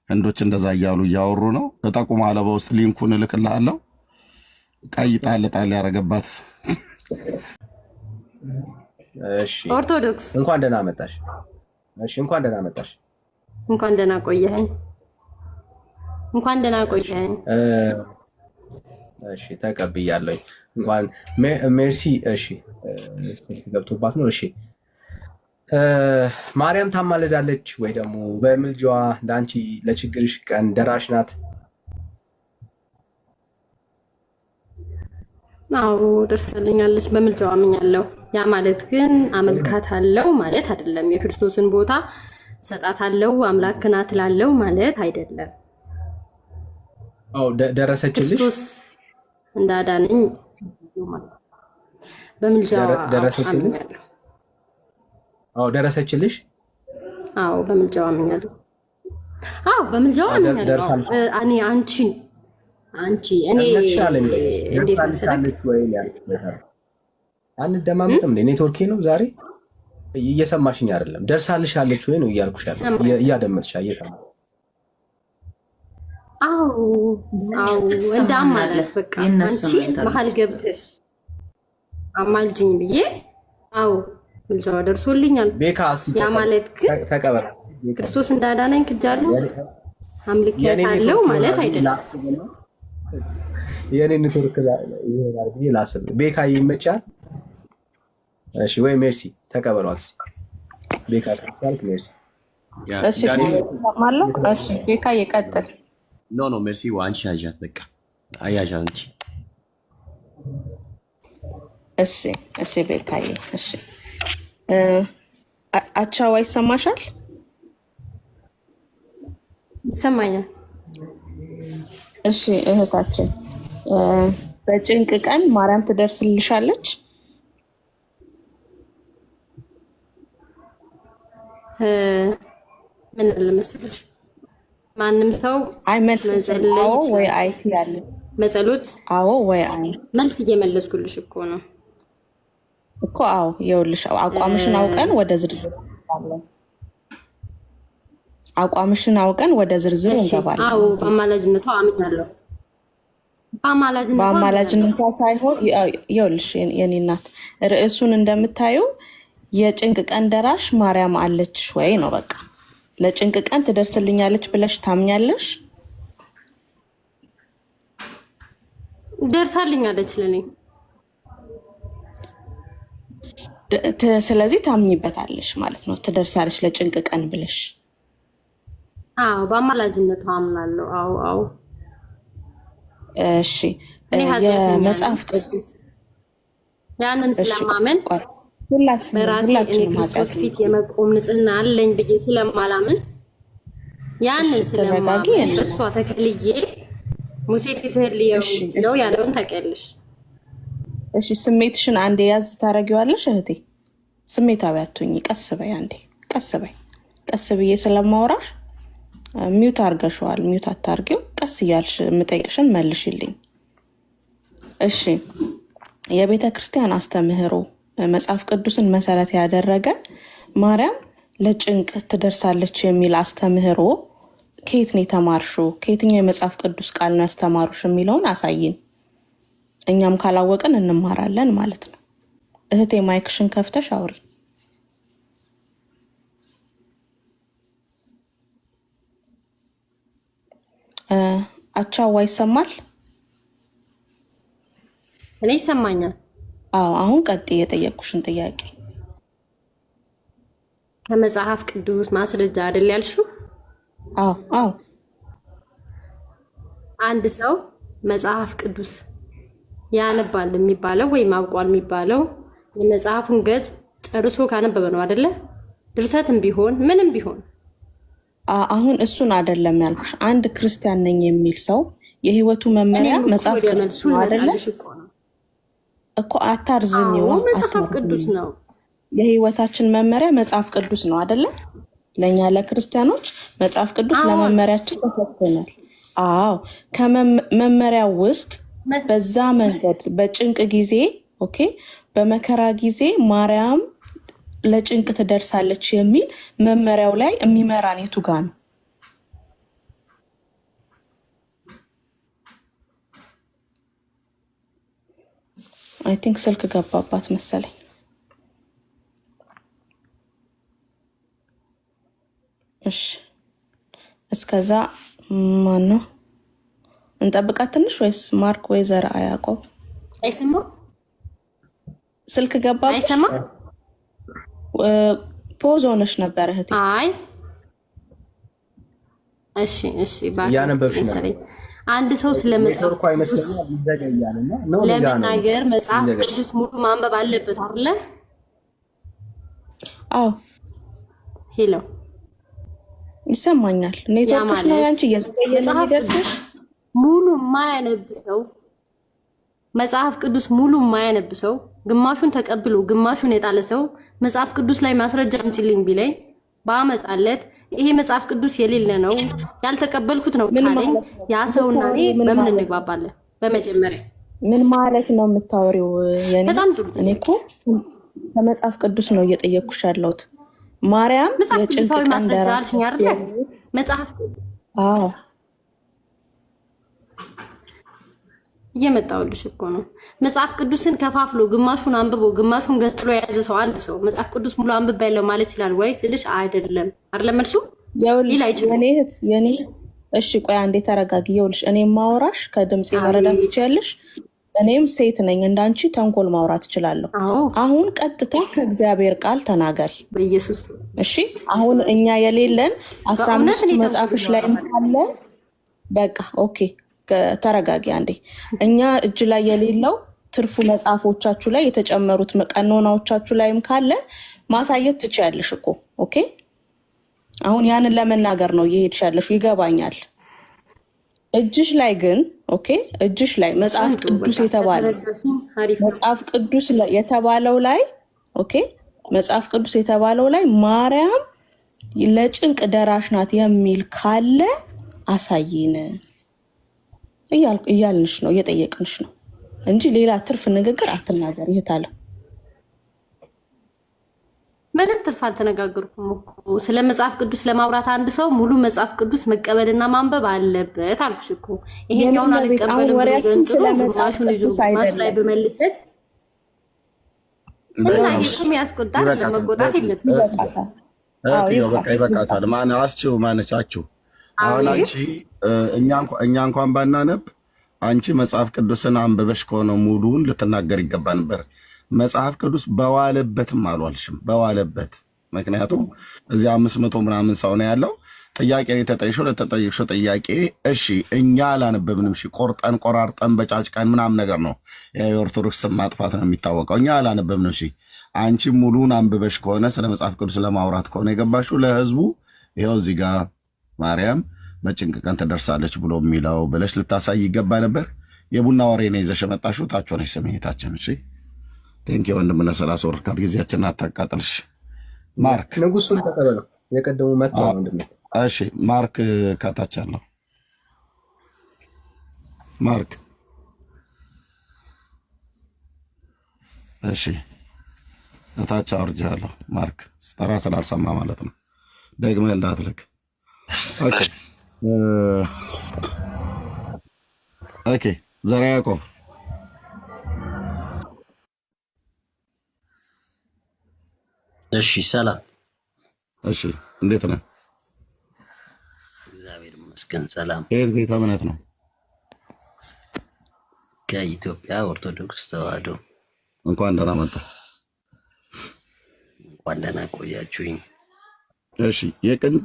ህንዶች እንደዛ እያሉ እያወሩ ነው። እጠቁምሃለሁ፣ በውስጥ ሊንኩን እልክልሃለሁ። ቀይ ጣል ያደረገባት። እሺ ኦርቶዶክስ እንኳን ደህና መጣሽ። እሺ እንኳን ደህና መጣሽ። እንኳን ደህና ቆየኸኝ። እንኳን ደህና ቆየኸኝ። እሺ ተቀብያለሁ። እንኳን ሜርሲ። እሺ ገብቶባት ነው። እሺ ማርያም ታማልዳለች ወይ ደግሞ በምልጃዋ ለአንቺ ለችግርሽ ቀን ደራሽ ናት? አዎ ደርሳልኛለች፣ በምልጃዋ አምኛለሁ። ያ ማለት ግን አመልካታለሁ ማለት አይደለም። የክርስቶስን ቦታ ሰጣታለሁ፣ አምላክ ናት እላለሁ ማለት አይደለም። አዎ ደረሰችልሽ? ክርስቶስ እንዳዳነኝ በምልጃዋ አምኛለሁ። አዎ ደረሰችልሽ? አዎ በምልጃዋ አምኛለሁ። አዎ በምልጃዋ አምኛለሁ። እኔ እኔ እንዴት መሰለሽ አንደማመጥም። ኔትወርኬ ነው ዛሬ እየሰማሽኝ አይደለም። ደርሳልሻለች ወይ ነው እያልኩሽ ያለው። እያደመጥሽ እየሰማሽ? አዎ እንዳማለት በቃ አንቺ መሀል ገብተሽ አማልጅኝ ብዬ አዎ ምልጃዋ ደርሶልኛል። ያ ማለት ግን ተቀበል ክርስቶስ እንዳዳነኝ ክጃለሁ አምልኬያለሁ ማለት አይደለም። የኔ ኔትወርክ ይሆናል ብዬ ላስብ። ቤካ ይመቻል? እሺ ወይ ሜርሲ ተቀበሏት። ቤካ ታልክ ሜርሲ። እሺ ማለት እሺ ቤካ ይቀጥል። ኖ ሜርሲ ዋንቺ ያዣት በቃ አያዣ አንቺ። እሺ ቤካዬ እሺ። አቻዋ ይሰማሻል? ይሰማኛል። እሺ እህታችን በጭንቅ ቀን ማርያም ትደርስልሻለች? ምን ለምስልሽ ማንም ሰው መልስ አዎ ወይ አይቲ ያለ መጸሎት አዎ ወይ አይ መልስ እየመለስኩልሽ እኮ ነው እኮ። አዎ ይኸውልሽ አቋምሽን አውቀን ወደ ዝርዝር እንገባለን። አቋምሽን አውቀን ወደ ዝርዝር እንገባለን። አዎ በአማላጅነቷ አምኛለሁ። በአማላጅነቷ ሳይሆን ይኸውልሽ የኔ እናት ርዕሱን እንደምታየው የጭንቅ ቀን ደራሽ ማርያም አለችሽ ወይ ነው። በቃ ለጭንቅ ቀን ትደርስልኛለች ብለሽ ታምኛለሽ? ደርሳልኛለች ለኔ። ስለዚህ ታምኝበታለሽ ማለት ነው። ትደርሳለች ለጭንቅ ቀን ብለሽ። አዎ በአማላጅነቷ አምናለሁ። አዎ እሺ የመጽሐፍ ቅዱስ ያንን ስለማመን በራሴ እኔ ክርስቶስ ፊት የመቆም ንጽህና አለኝ ብዬ ስለማላምን ያንን ስለማመን እሷ ተከልዬ ሙሴ ፊት ልየው ያለውን ታውቂያለሽ። እሺ ስሜትሽን አንዴ ያዝ ታረጊዋለሽ እህቴ። ስሜታዊ አትሁኚ። ቀስ በይ አንዴ፣ ቀስ ብዬ ስለማወራሽ ሚውት አርገሽዋል። ሚውት አታርጊው። ቀስ እያልሽ የምጠይቅሽን መልሽልኝ። እሺ የቤተ ክርስቲያን አስተምህሮ መጽሐፍ ቅዱስን መሰረት ያደረገ ማርያም ለጭንቅ ትደርሳለች የሚል አስተምህሮ ከየት ነው የተማርሽው? ከየትኛው የመጽሐፍ ቅዱስ ቃል ነው ያስተማሩሽ የሚለውን አሳይን። እኛም ካላወቅን እንማራለን ማለት ነው። እህቴ ማይክሽን ከፍተሽ አውሪ። አቻዋ ይሰማል? እኔ ይሰማኛል። አዎ አሁን ቀጥይ የጠየቅኩሽን ጥያቄ። ከመጽሐፍ ቅዱስ ማስረጃ አይደል ያልሽው? አዎ አንድ ሰው መጽሐፍ ቅዱስ ያነባል የሚባለው ወይም አውቋል የሚባለው የመጽሐፉን ገጽ ጨርሶ ካነበበ ነው አይደለ? ድርሰትም ቢሆን ምንም ቢሆን። አሁን እሱን አይደለም ያልኩሽ። አንድ ክርስቲያን ነኝ የሚል ሰው የህይወቱ መመሪያ መጽሐፍ ቅዱስ ነው አይደለ? እኮ አታርዝሚው። መጽሐፍ ቅዱስ ነው። የህይወታችን መመሪያ መጽሐፍ ቅዱስ ነው አይደለ? ለኛ ለክርስቲያኖች መጽሐፍ ቅዱስ ለመመሪያችን ተሰጥቶናል። አዎ ከመመሪያው ውስጥ በዛ መንገድ በጭንቅ ጊዜ ኦኬ፣ በመከራ ጊዜ ማርያም ለጭንቅ ትደርሳለች የሚል መመሪያው ላይ የሚመራን የቱ ጋር ነው? አይ ቲንክ ስልክ ገባባት መሰለኝ። እሺ እስከዛ ማን ነው እንጠብቃት ትንሽ ወይስ ማርክ ወይ ዘርአ ያዕቆብ? አይሰማ ስልክ ገባባት። አይሰማ ፖዝ ሆነሽ ነበር እህቴ። አይ እሺ ባክ አንድ ሰው ስለመጽሐፍ ለመናገር መጽሐፍ ቅዱስ ሙሉ ማንበብ አለበት አይደለ? አዎ ሄሎ ይሰማኛል። ኔትወርክሽ ነው ያንቺ እየዘገየ ነው የሚደርስሽ። ሙሉ ማያነብ ሰው መጽሐፍ ቅዱስ ሙሉ ማያነብ ሰው ግማሹን ተቀብሎ ግማሹን የጣለ ሰው መጽሐፍ ቅዱስ ላይ ማስረጃ አምጪልኝ ቢለኝ ባመጣለት ይሄ መጽሐፍ ቅዱስ የሌለ ነው ያልተቀበልኩት ነው ካለኝ ያ ሰውና እኔ በምን እንግባባለን? በመጀመሪያ ምን ማለት ነው የምታወሪው? እኔ እኮ ከመጽሐፍ ቅዱስ ነው እየጠየቅኩሽ ያለሁት። ማርያም የጭንቅ ቀን ደራሽ መጽሐፍ አዎ እየመጣሁልሽ እኮ ነው። መጽሐፍ ቅዱስን ከፋፍሎ ግማሹን አንብቦ ግማሹን ገጥሎ የያዘ ሰው አንድ ሰው መጽሐፍ ቅዱስ ሙሉ አንብቤያለሁ ማለት ይችላል ወይ ስልሽ አይደለም መልሱ ሌላ አይችልም። የኔ እሺ ቆይ አንዴ ተረጋጊ። ይኸውልሽ እኔ ማውራሽ ከድምጽ መረዳት ትችያለሽ። እኔም ሴት ነኝ እንዳንቺ ተንኮል ማውራት እችላለሁ። አሁን ቀጥታ ከእግዚአብሔር ቃል ተናገሪ በኢየሱስ። እሺ አሁን እኛ የሌለን 15 መጽሐፍሽ ላይ አለ። በቃ ኦኬ ተረጋጊ አንዴ። እኛ እጅ ላይ የሌለው ትርፉ መጽሐፎቻችሁ ላይ የተጨመሩት ቀኖናዎቻችሁ ላይም ካለ ማሳየት ትችያለሽ እኮ ኦኬ። አሁን ያንን ለመናገር ነው እየሄድሽ ያለሽው ይገባኛል። እጅሽ ላይ ግን ኦኬ እጅሽ ላይ መጽሐፍ ቅዱስ የተባለው ላይ ኦኬ መጽሐፍ ቅዱስ የተባለው ላይ ማርያም ለጭንቅ ደራሽ ናት የሚል ካለ አሳይን እያልንሽ ነው እየጠየቅንሽ ነው እንጂ ሌላ ትርፍ ንግግር አትናገር። ይሄታለ ምንም ትርፍ አልተነጋገርኩም እኮ ስለ መጽሐፍ ቅዱስ ለማውራት አንድ ሰው ሙሉ መጽሐፍ ቅዱስ መቀበልና ማንበብ አለበት አልኩሽ እኮ። ይሄኛውን አልቀበልም ወሬያችን ስለ መጽሐፍ ቅዱስ አይደለም ላይ በመልሰት እና ይሄም ያስቆጣል። ለመቆጣት የለበትም። በቃ ይበቃታል። ማነው ማነቻችሁ? አሁን አንቺ እኛ እንኳን ባናነብ አንቺ መጽሐፍ ቅዱስን አንብበሽ ከሆነ ሙሉውን ልትናገር ይገባ ነበር። መጽሐፍ ቅዱስ በዋለበትም አልዋልሽም። በዋለበት ምክንያቱም እዚህ 500 ምናምን ሰው ነው ያለው። ጥያቄ የተጠየቅሽው ለተጠየቅሽው ጥያቄ እሺ እኛ አላነበብንም። እሺ ቆርጠን ቆራርጠን በጫጭቀን ምናምን ነገር ነው የኦርቶዶክስ ስም ማጥፋት ነው የሚታወቀው። እኛ አላነበብንም። እሺ አንቺ ሙሉን አንብበሽ ከሆነ ስለ መጽሐፍ ቅዱስ ለማውራት ከሆነ የገባሽው ለህዝቡ ይኸው እዚህ ጋር ማርያም በጭንቅ ቀን ትደርሳለች ብሎ የሚለው ብለሽ ልታሳይ ይገባ ነበር። የቡና ወሬ ነው ይዘሽ የመጣሽው። ታች ሆነሽ ስሜታችን። እሺ ቴንኪ ወንድምነ 30 ወርካት ጊዜያችንን አታቃጥልሽ። ማርክ ንጉሱን ተቀበለው የቀደሙ መጣ ወንድምነት። እሺ ማርክ ከታች አለው። ማርክ እሺ እታች አውርጃለሁ። ማርክ ስተራ ስላልሰማ ማለት ነው። ደግመህ እንዳትልክ። ኦኬ ኦኬ ዘርዓ ያዕቆብ እሺ ሰላም። እሺ እንዴት ነህ? እግዚአብሔር ይመስገን ሰላም። የት ቤተ እምነት ነው? ከኢትዮጵያ ኦርቶዶክስ ተዋሕዶ። እንኳን ደህና መጣህ። እንኳን ደህና ቆያችሁኝ። እሺ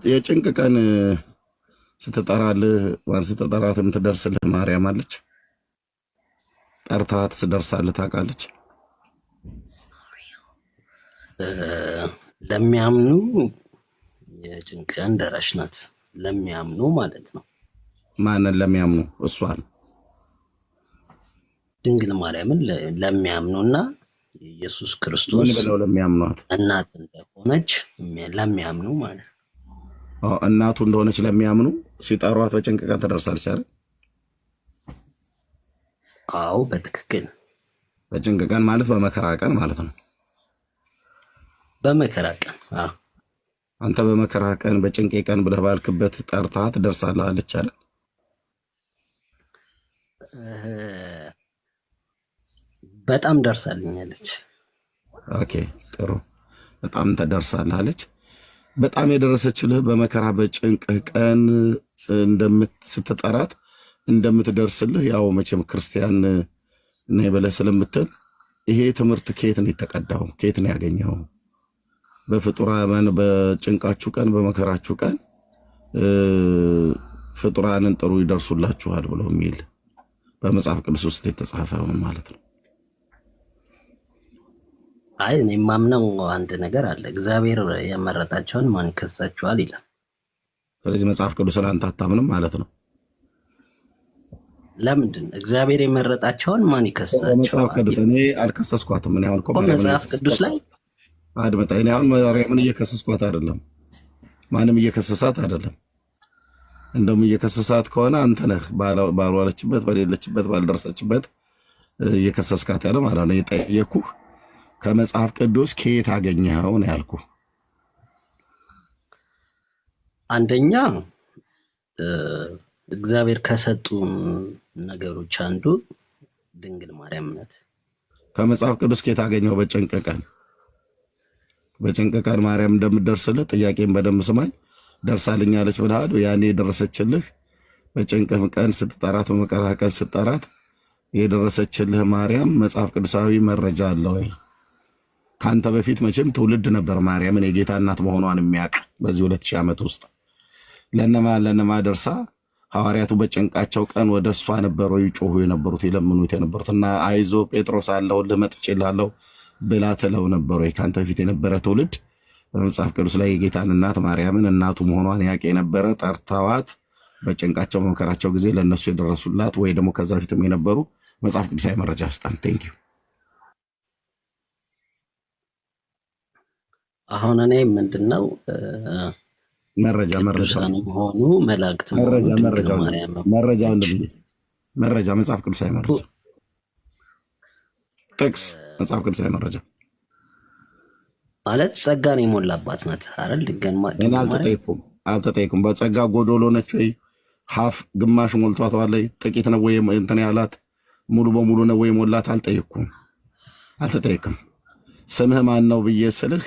የጭንቅ ቀን ስትጠራልህ ስትጠራት የምትደርስልህ ማርያም አለች? ጠርታት ስደርሳልህ ታውቃለች? ለሚያምኑ የጭንቅ ቀን ደራሽ ናት። ለሚያምኑ ማለት ነው። ማንን ለሚያምኑ? እሷን ድንግል ማርያምን ለሚያምኑና ኢየሱስ ክርስቶስ ብለው ለሚያምኗት እናት እንደሆነች ለሚያምኑ ማለት ነው። እናቱ እንደሆነች ለሚያምኑ ሲጠሯት በጭንቅ ቀን ትደርሳለች አይደል? አዎ በትክክል። በጭንቅ ቀን ማለት በመከራ ቀን ማለት ነው። በመከራ ቀን አንተ በመከራ ቀን በጭንቄ ቀን ብለህ ባልክበት ጠርታ ትደርሳለህ አለች አይደል? በጣም ደርሳልኛለች። ኦኬ ጥሩ። በጣም ተደርሳለህ አለች። በጣም የደረሰችልህ በመከራ በጭንቅህ ቀን ስትጠራት እንደምትደርስልህ ያው መቼም ክርስቲያን ነኝ ብለህ ስለምትል ይሄ ትምህርት ከየት ነው የተቀዳው? ከየት ነው ያገኘው? በፍጡራን በጭንቃችሁ ቀን በመከራችሁ ቀን ፍጡራንን ጥሩ ይደርሱላችኋል ብሎ የሚል በመጽሐፍ ቅዱስ ውስጥ የተጻፈውን ማለት ነው። አይ እኔ የማምነው አንድ ነገር አለ። እግዚአብሔር የመረጣቸውን ማን ይከሳቸዋል ይላል። ስለዚህ መጽሐፍ ቅዱስን አንተ አታምንም ማለት ነው። ለምንድን እግዚአብሔር የመረጣቸውን ማን ይከሳቸዋል? መጽሐፍ ቅዱስ እኔ አልከሰስኳትም። እኔ አሁን መጽሐፍ ቅዱስ ላይ አድመጣ። እኔ አሁን ማርያምን እየከሰስኳት አይደለም፣ ማንም እየከሰሳት አይደለም። እንደውም እየከሰሳት ከሆነ አንተ ነህ ባልዋለችበት፣ በሌለችበት፣ ባልደረሰችበት እየከሰስካት ያለ ማለት ነው። የጠየኩህ ከመጽሐፍ ቅዱስ ከየት አገኘኸው ነው ያልኩህ። አንደኛ እግዚአብሔር ከሰጡ ነገሮች አንዱ ድንግል ማርያም ናት። ከመጽሐፍ ቅዱስ ከየት አገኘኸው? በጭንቅ ቀን ማርያም እንደምትደርስልህ ጥያቄን በደንብ ስማኝ። ደርሳልኛለች ብለሃል። ያኔ የደረሰችልህ በጭንቅህ ቀን ስትጠራት፣ በመከራ ቀን ስትጠራት የደረሰችልህ ማርያም መጽሐፍ ቅዱሳዊ መረጃ አለ ወይ? ከአንተ በፊት መቼም ትውልድ ነበር ማርያምን የጌታ እናት መሆኗን የሚያውቅ በዚህ 2000 ዓመት ውስጥ ለነማ ደርሳ ሐዋርያቱ በጭንቃቸው ቀን ወደ እሷ ነበሩ ይጮሁ የነበሩት ይለምኑት የነበሩት እና አይዞ ጴጥሮስ አለሁልህ መጥቼልሃለሁ ብላ ትለው ነበሩ። ከአንተ በፊት የነበረ ትውልድ በመጽሐፍ ቅዱስ ላይ የጌታን እናት ማርያምን እናቱ መሆኗን ያውቅ የነበረ ጠርተዋት በጭንቃቸው በመከራቸው ጊዜ ለእነሱ የደረሱላት ወይ ደግሞ ከዛ በፊትም የነበሩ መጽሐፍ ቅዱሳዊ መረጃ ስጣን። ቴንኪዩ። አሁን እኔ ምንድነው መረጃ ሆኑ መላእክት መረጃ መጽሐፍ ቅዱሳዊ መረጃ ጥቅስ መጽሐፍ ቅዱሳዊ መረጃ ማለት ጸጋን የሞላባት ናት አይደል? እኔ አልተጠየኩም። በጸጋ ጎዶሎ ነች ወይ? ሀፍ ግማሽ ሞልቷታል? ጥቂት ነው ወይ እንትን ያላት? ሙሉ በሙሉ ነው ወይ ሞላት? አልተጠየቅም። ስምህ ማን ነው ብዬ ስልህ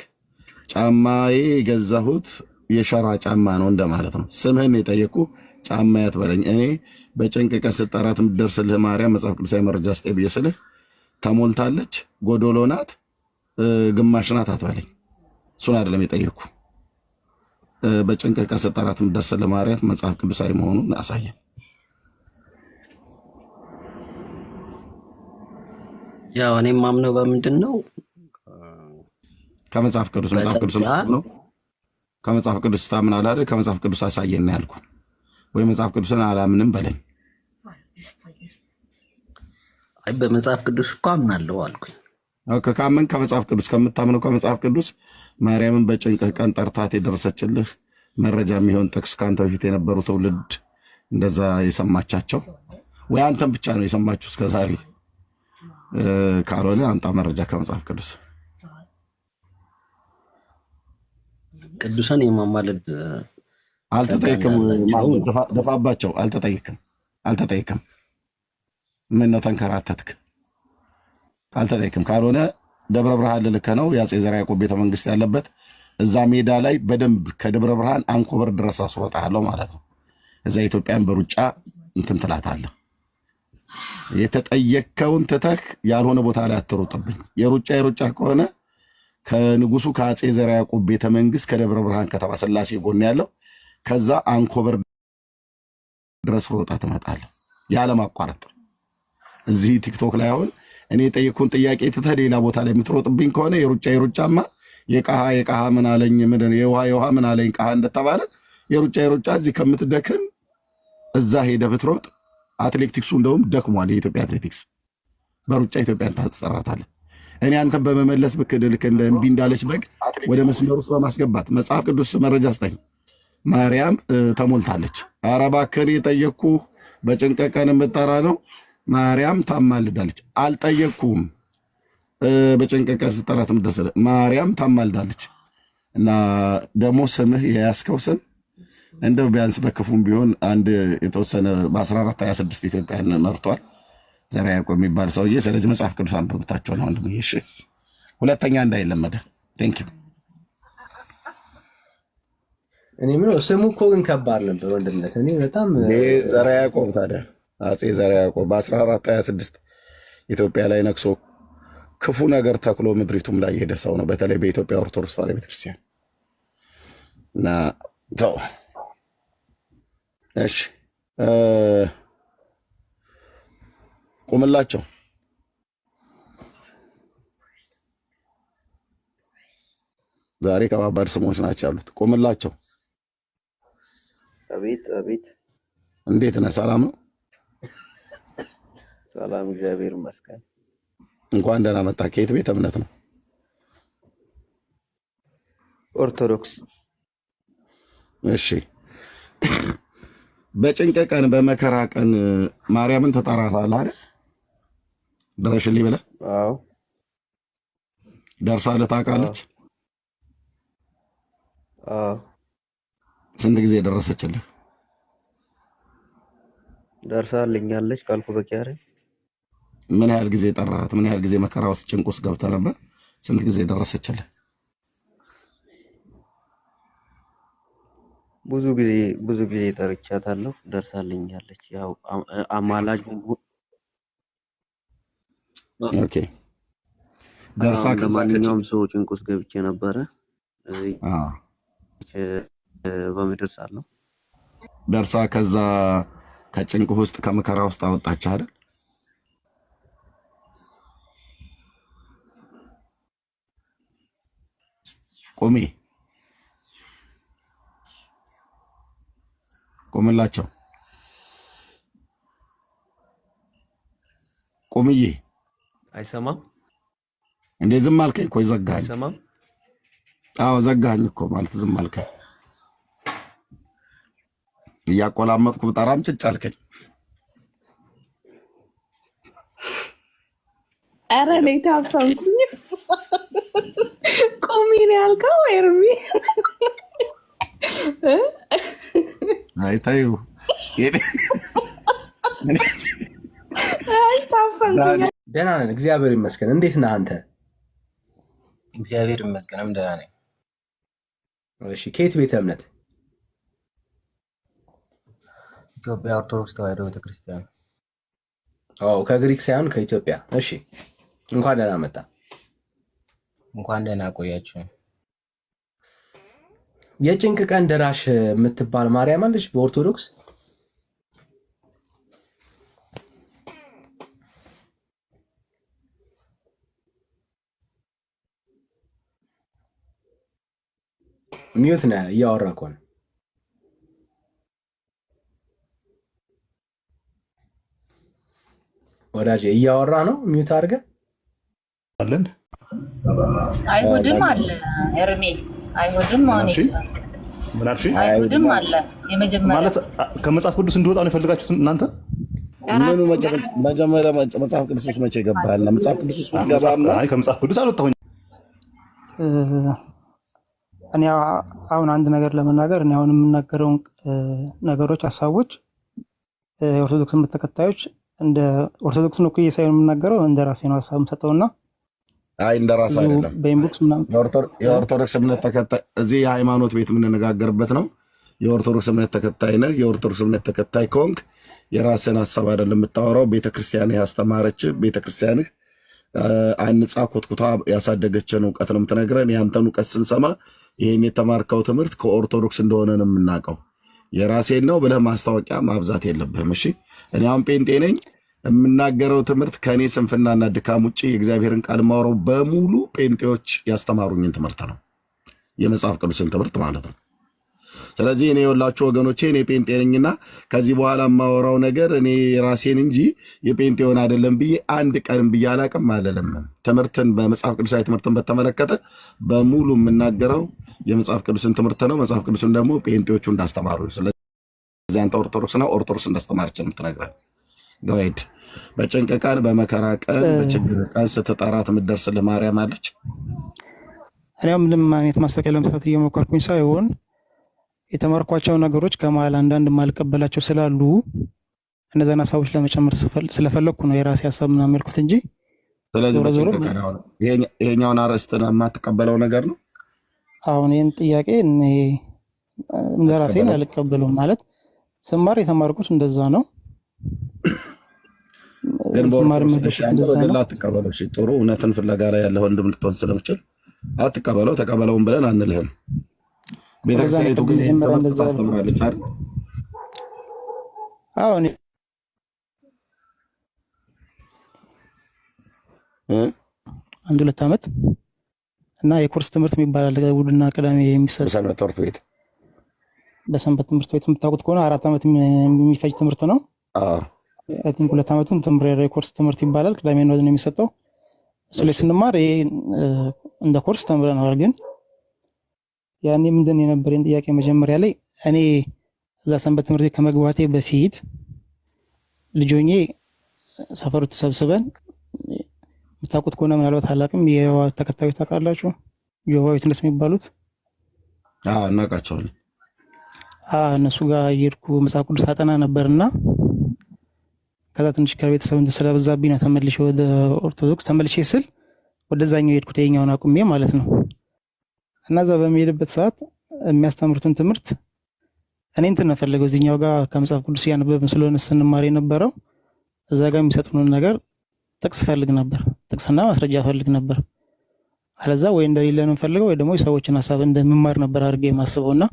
ጫማዬ የገዛሁት የሸራ ጫማ ነው እንደማለት ነው። ስምህን የጠየቁ ጫማ ያትበለኝ። እኔ በጭንቅ ቀን ስጠራት የምትደርስልህ ማርያም መጽሐፍ ቅዱሳዊ መረጃ ስጠኝ ብዬ ስልህ ተሞልታለች፣ ጎዶሎ ናት፣ ግማሽ ናት አትበለኝ። እሱን አይደለም የጠየኩ። በጭንቅ ቀን ስጠራት የምትደርስልህ ማርያም መጽሐፍ ቅዱሳዊ መሆኑን አሳየን። ያው እኔ ማምነው በምንድን ነው? ከመጽሐፍ ቅዱስ ነው። ከመጽሐፍ ቅዱስ ታምናለህ አይደል? ከመጽሐፍ ቅዱስ አሳየን ነው ያልኩህ። ወይ መጽሐፍ ቅዱስን አላምንም በለኝ። አይ በመጽሐፍ ቅዱስ እኮ አምናለሁ አልኩኝ። ካመን ከመጽሐፍ ቅዱስ ከምታምነው ከመጽሐፍ ቅዱስ ማርያምን በጭንቅ ቀን ጠርታት የደረሰችልህ መረጃ የሚሆን ጥቅስ ከአንተ በፊት የነበሩ ትውልድ እንደዛ የሰማቻቸው ወይ አንተም ብቻ ነው የሰማችሁ እስከዛሬ? ካልሆነ አምጣ መረጃ ከመጽሐፍ ቅዱስ። ቅዱሳን የማማለድ አልተጠየቅም። ደፋባቸው። አልተጠየቅም። ምን ነው ተንከራተትክ? አልተጠየቅም። ካልሆነ ደብረ ብርሃን ልልከህ ነው። የአፄ ዘርዓ ያዕቆብ ቤተመንግስት ያለበት እዛ ሜዳ ላይ በደንብ ከደብረ ብርሃን አንኮበር ድረስ አስወጣለሁ ማለት ነው። እዛ ኢትዮጵያን በሩጫ እንትን ትላታለህ። የተጠየቅከውን ትተህ ያልሆነ ቦታ ላይ አትሮጥብኝ። የሩጫ ከሆነ ከንጉሱ ከአፄ ዘርዓ ያዕቆብ ቤተመንግስት ከደብረ ብርሃን ከተማ ስላሴ ጎን ያለው ከዛ አንኮበር ድረስ ሮጣ ትመጣለህ ያለማቋረጥ። እዚህ ቲክቶክ ላይ አሁን እኔ የጠየቅኩን ጥያቄ ትተህ ሌላ ቦታ ላይ የምትሮጥብኝ ከሆነ የሩጫማ የቀሃ ምን አለኝ የውሃ ምን አለኝ ቀሃ እንደተባለ የሩጫ እዚህ ከምትደክም እዛ ሄደህ ብትሮጥ። አትሌቲክሱ እንደውም ደክሟል። የኢትዮጵያ አትሌቲክስ በሩጫ ኢትዮጵያን ታስጠራታለህ። እኔ አንተን በመመለስ ልክ እንደ እምቢ እንዳለች በግ ወደ መስመር ውስጥ በማስገባት መጽሐፍ ቅዱስ መረጃ ስጠኝ። ማርያም ተሞልታለች። ኧረ እባክህ የጠየቅኩህ በጭንቅ ቀን የምጠራ ነው። ማርያም ታማልዳለች። አልጠየቅኩም። በጭንቅ ቀን ስጠራት የምትደርስልህ ማርያም ታማልዳለች። እና ደግሞ ስምህ የያዝከው ስም እንደው ቢያንስ በክፉም ቢሆን አንድ የተወሰነ በ1426 ኢትዮጵያን መርቷል ዘርዓ ያዕቆብ የሚባል ሰውዬ። ስለዚህ መጽሐፍ ቅዱስ አንብብታቸው ነው ወንድም። እሺ ሁለተኛ እንዳይለመደ ቴንክ ዩ። እኔ ምን ስሙ እኮ ግን ከባድ ነበር ወንድምነት። እኔ በጣም ዘርዓ ያዕቆብ ታዲያ አፄ ዘርዓ ያዕቆብ በ1426 ኢትዮጵያ ላይ ነክሶ ክፉ ነገር ተክሎ ምድሪቱም ላይ የሄደ ሰው ነው። በተለይ በኢትዮጵያ ኦርቶዶክስ ተዋሕዶ ቤተክርስቲያን እና ተው። እሺ ቁምላቸው። ዛሬ ከባባድ ስሞች ናቸው ያሉት። ቁምላቸው። አቤት አቤት። እንዴት ነህ? ሰላም ነው? ሰላም እግዚአብሔር ይመስገን። እንኳን ደህና መጣ። ከየት ቤተ እምነት ነው? ኦርቶዶክስ። እሺ በጭንቅ ቀን በመከራ ቀን ማርያምን ተጠራታለህ አይደል? ድረሽልኝ ብለህ? አዎ። ደርሳለህ ታውቃለች? አዎ። ስንት ጊዜ ደረሰችልህ? ደርሳልኛለች ካልኩ በቂ አይደል? ምን ያህል ጊዜ ጠራሃት? ምን ያህል ጊዜ መከራ ውስጥ ጭንቅ ውስጥ ገብተህ ነበር? ስንት ጊዜ ደረሰችልህ? ብዙ ጊዜ ጠርቻታለሁ። ደርሳልኛለች። ያው አማላጅ ኦኬ። ደርሳ ከማንኛውም ሰው ጭንቅ ውስጥ ገብቼ ነበረ። በምድር ሳለሁ ደርሳ ከዛ ከጭንቅ ውስጥ ከመከራ ውስጥ አወጣች አይደል? ቁምላቸው። ቁምዬ አይሰማም እንዴ? ዝም አልከኝ እኮ ዘጋኸኝ። አይሰማም? አዎ ዘጋኸኝ እኮ ማለት ዝም አልከኝ። እያቆላመጥኩ በጣም ጭጭ አልከኝ። ኧረ እኔ ታፈንኩኝ። ቁሚ ነው ያልከው ኤርሚ? አይታዩ ደህና ነን እግዚአብሔር ይመስገን። እንዴት ነህ አንተ? እግዚአብሔር ይመስገንም ደህና ነኝ። እሺ ከየት ቤተ እምነት? ኢትዮጵያ ኦርቶዶክስ ተዋሕዶ ቤተክርስቲያን። ከግሪክ ሳይሆን ከኢትዮጵያ። እሺ እንኳን ደህና መጣ። እንኳን ደህና ቆያችሁ። የጭንቅ ቀን ደራሽ የምትባል ማርያም አለች በኦርቶዶክስ። ሚዩት ነህ፣ እያወራ እኮ ነው ወዳጄ፣ እያወራ ነው። ሚዩት አድርገህ አለን። አይሁድም አለ ኤርሜ፣ አይሁድም ሆነ ምን አልሽኝ? አይሁድም አለ። የመጀመሪያ ማለት ከመጽሐፍ ቅዱስ እንዲወጣ ነው የፈልጋችሁት እናንተ? ምኑ መጀመሪያ መጽሐፍ ቅዱስ ውስጥ መቼ ገባህና? መጽሐፍ ቅዱስ ውስጥ ገባህና? አይ ከመጽሐፍ ቅዱስ አልወጣሁኝ። እኔ አሁን አንድ ነገር ለመናገር እኔ አሁን የምናገረውን ነገሮች፣ ሀሳቦች የኦርቶዶክስ እምነት ተከታዮች እንደ ኦርቶዶክስ ነው እኮ ሳይሆን የምናገረው እንደ ራሴ ነው ሀሳብ የምሰጠውና አይ እንደ ራስ አይደለም። በኢንቦክስ ምናምን የኦርቶዶክስ እምነት ተከታይ እዚህ የሃይማኖት ቤት የምንነጋገርበት ነው። የኦርቶዶክስ እምነት ተከታይ ነህ። የኦርቶዶክስ እምነት ተከታይ ከሆንክ የራስን ሀሳብ አይደለም የምታወራው። ቤተክርስቲያን ያስተማረች ቤተክርስቲያንህ አንጻ ኮትኩታ ያሳደገችን እውቀት ነው የምትነግረን። ያንተን እውቀት ስንሰማ ይህን የተማርከው ትምህርት ከኦርቶዶክስ እንደሆነ ነው የምናውቀው። የራሴን ነው ብለህ ማስታወቂያ ማብዛት የለብህም። እሺ እኔ አሁን ጴንጤ ነኝ። የምናገረው ትምህርት ከእኔ ስንፍናና ድካም ውጭ የእግዚአብሔርን ቃል ማውረው በሙሉ ጴንጤዎች ያስተማሩኝን ትምህርት ነው፣ የመጽሐፍ ቅዱስን ትምህርት ማለት ነው። ስለዚህ እኔ የወላችሁ ወገኖቼ እኔ ጴንጤ ነኝና ከዚህ በኋላ የማወራው ነገር እኔ ራሴን እንጂ የጴንጤውን አይደለም ብዬ አንድ ቀንም ብዬ አላቅም አለለም። ትምህርትን በመጽሐፍ ቅዱሳዊ ትምህርትን በተመለከተ በሙሉ የምናገረው የመጽሐፍ ቅዱስን ትምህርት ነው። መጽሐፍ ቅዱስን ደግሞ ጴንጤዎቹ እንዳስተማሩ። ስለዚህ አንተ ኦርቶዶክስ ነው፣ ኦርቶዶክስ እንዳስተማረች የምትነግረን ገወይድ በጭንቅ ቀን በመከራ ቀን በችግር ቀን ስትጠራት የምትደርስልህ ማርያም አለች። እኔ ምንም አይነት ማስተካከል ለመስራት እየሞከርኩኝ ሳይሆን የተማርኳቸው ነገሮች ከመሀል አንዳንድ ማልቀበላቸው ስላሉ እነዛን ሀሳቦች ለመጨመር ስለፈለግኩ ነው የራሴ ሀሳብ ምናምን ያልኩት እንጂ። ስለዚህ በጭንቅ ቀን ይሄኛውን አርዕስትን የማትቀበለው ነገር ነው። አሁን ይህን ጥያቄ ለራሴን አልቀበለውም ማለት ስማር የተማርኩት እንደዛ ነው። ግን በኦርቶዶክስ አትቀበለው። ጥሩ እውነትን ፍለጋ ላይ ያለ ወንድም ልትሆን ስለምችል አትቀበለው። ተቀበለውን ብለን አንልህም። ቤተክርስቲያኒቱ ግን ይህን ትምህርት ታስተምራለች አይደል? አሁን አንድ 2 ዓመት እና የኮርስ ትምህርት የሚባል አለ እሑድና ቅዳሜ የሚሰጥ በሰንበት ትምህርት ቤት። በሰንበት ትምህርት ቤት የምታውቁት ከሆነ 4 ዓመት የሚፈጅ ትምህርት ነው። አይ ቲንክ 2 ዓመቱን ቴምፖራሪ ኮርስ ትምህርት ይባላል። ቅዳሜ ነው የሚሰጠው። እሱ ላይ ስንማር ይሄ እንደ ኮርስ ተምረናል። ግን ያኔ ምንድን የነበረኝ ጥያቄ መጀመሪያ ላይ እኔ እዛ ሰንበት ትምህርት ቤት ከመግባቴ በፊት ልጆኜ ሰፈሩ ተሰብስበን የምታውቁት ከሆነ ምናልባት አላውቅም፣ የየሖዋ ተከታዮች ታውቃላችሁ? የየሖዋ ዊትነስ የሚባሉት እናውቃቸዋለን። እነሱ ጋር እየሄድኩ መጽሐፍ ቅዱስ አጠና ነበርና ከዛ ትንሽ ከቤተሰብ እንትን ስለበዛብኝ ነው ተመልሼ ወደ ኦርቶዶክስ ተመልሼ ስል ወደዛኛው የሄድኩት የኛውን አቁሜ ማለት ነው። እና እዛ በሚሄድበት ሰዓት የሚያስተምሩትን ትምህርት እኔ እንትን ነው ፈለገው እዚህኛው ጋር ከመጽሐፍ ቅዱስ እያነበብን ስለሆነ ስንማር የነበረው እዛ ጋር የሚሰጡንን ነገር ጥቅስ ፈልግ ነበር፣ ጥቅስና ማስረጃ ፈልግ ነበር። አለዛ ወይ እንደሌለ ነው ፈልገው ወይ ደግሞ የሰዎችን ሀሳብ እንደምማር ነበር አድርጌ የማስበውና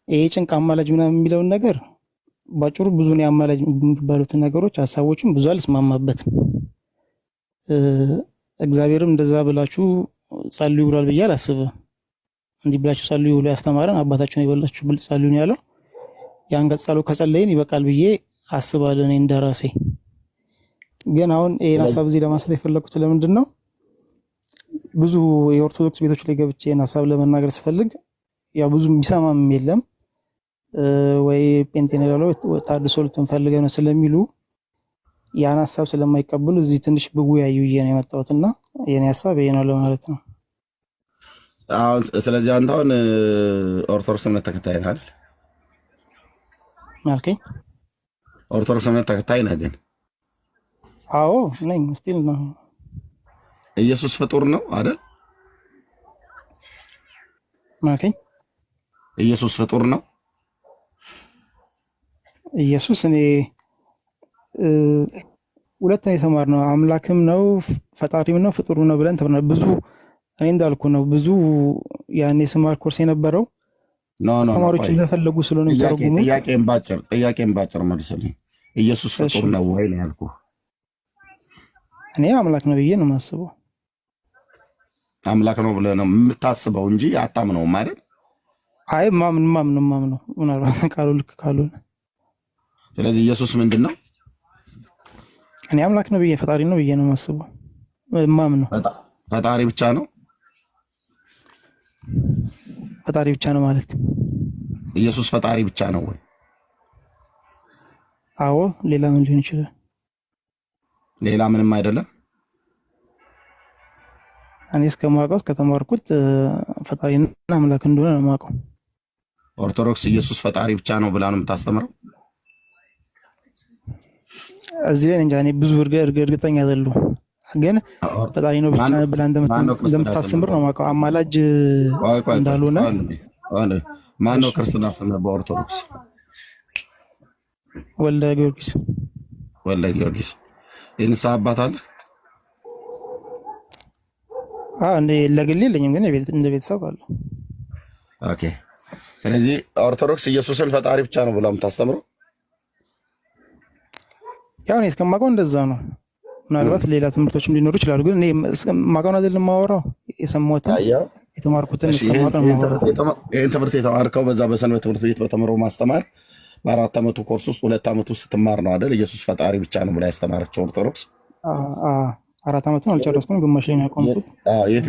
ይሄ ጭንቅ አማላጅ ምናምን የሚለውን ነገር ባጭሩ ብዙ ነው አማላጅ የሚባሉትን ነገሮች ሀሳቦችን ብዙ አልስማማበትም። እግዚአብሔርም እንደዛ ብላችሁ ጸልዩ ብሏል ብዬ አላስብም። እንዲህ ብላችሁ ጸልዩ ብሎ ያስተማረን አባታችሁን የበላችሁ ብልጽ ጸልዩ ነው ያለው። ያን ገጸሉ ከጸለይን ይበቃል ብዬ አስባለሁ እኔ እንደራሴ። ግን አሁን ይሄን ሀሳብ እዚህ ለማንሳት የፈለኩት ለምንድን ነው ብዙ የኦርቶዶክስ ቤቶች ላይ ገብቼ ይሄን ሀሳብ ለመናገር ስፈልግ ያ ብዙ ቢሰማም የለም ወይ ጴንጤን ያለው ታድሶ ልትፈልገው ነው ስለሚሉ ያን ሀሳብ ስለማይቀበሉ እዚህ ትንሽ ብጉ ያዩ ነው የመጣሁትና የኔ ሀሳብ ይሄ ነው ለማለት ነው። ስለዚህ አንተ አሁን ኦርቶዶክስ እምነት ተከታይ ነህ አይደል? ኦኬ ኦርቶዶክስ እምነት ተከታይ ነህ ግን? አዎ ነኝ። ስቲል ነው። ኢየሱስ ፍጡር ነው አይደል? ኦኬ ኢየሱስ ፍጡር ነው። ኢየሱስ እኔ ሁለት ነው የተማርነው፣ አምላክም ነው ፈጣሪም ነው ፍጡር ነው ብለን ተብለናል። ብዙ እኔ እንዳልኩ ነው ብዙ ያኔ ስማር ኮርስ የነበረው ተማሪዎች እንደፈለጉ ስለሆነ ተረጉሙ። ጥያቄን ባጭር መልስልኝ። ኢየሱስ ፍጡር ነው ወይ ነው ያልኩህ? እኔ አምላክ ነው ብዬ ነው የማስበው። አምላክ ነው ብለህ ነው የምታስበው እንጂ አታምነውም አይደል? አይ ማምነው ምናልባት ቃሉ ልክ ካልሆነ። ስለዚህ ኢየሱስ ምንድን ነው? እኔ አምላክ ነው ብዬ ፈጣሪ ነው ብዬ ነው የማስበው። ማምነው ፈጣሪ ብቻ ነው። ፈጣሪ ብቻ ነው ማለት ኢየሱስ ፈጣሪ ብቻ ነው ወይ? አዎ፣ ሌላ ምን ሊሆን ይችላል? ሌላ ምንም አይደለም። እኔ እስከማውቀው ከተማርኩት ፈጣሪና አምላክ እንደሆነ ነው የማውቀው። ኦርቶዶክስ ኢየሱስ ፈጣሪ ብቻ ነው ብላ ነው የምታስተምረው? እዚህ ላይ እንጃ እኔ ብዙ እርግጠኛ አይደለሁም፣ ግን ፈጣሪ ነው ብቻ ብላ እንደምታስተምር ነው የማውቀው። አማላጅ እንዳልሆነ። ማን ነው ክርስትና አስተምረው በኦርቶዶክስ? ወልደ ጊዮርጊስ። ወልደ ጊዮርጊስ የንስሐ አባት አለ? እንደ ለግሌ የለኝም፣ ግን እንደ ቤተሰብ አለ። ኦኬ። ስለዚህ ኦርቶዶክስ ኢየሱስን ፈጣሪ ብቻ ነው ብላ የምታስተምረው? ያው እኔ እስከማውቀው እንደዛ ነው። ምናልባት ሌላ ትምህርቶችም ሊኖሩ ይችላሉ፣ ግን እኔ የማውቀውን አይደለም የማወራው። የሰማሁትን የተማርኩትን እስከማውቀው ነው የማወራው። ይህን ትምህርት የተማርከው በዛ በሰንበት ትምህርት ቤት በተምሮ ማስተማር በ4 ዓመቱ ኮርስ ውስጥ 2 ዓመት ውስጥ ስትማር ነው አይደል? ኢየሱስ ፈጣሪ ብቻ ነው ብላ ያስተማረችው ኦርቶዶክስ። 4 ዓመቱን አልጨረስኩም፣ ግማሽ ላይ ነው ያቆምኩት። የት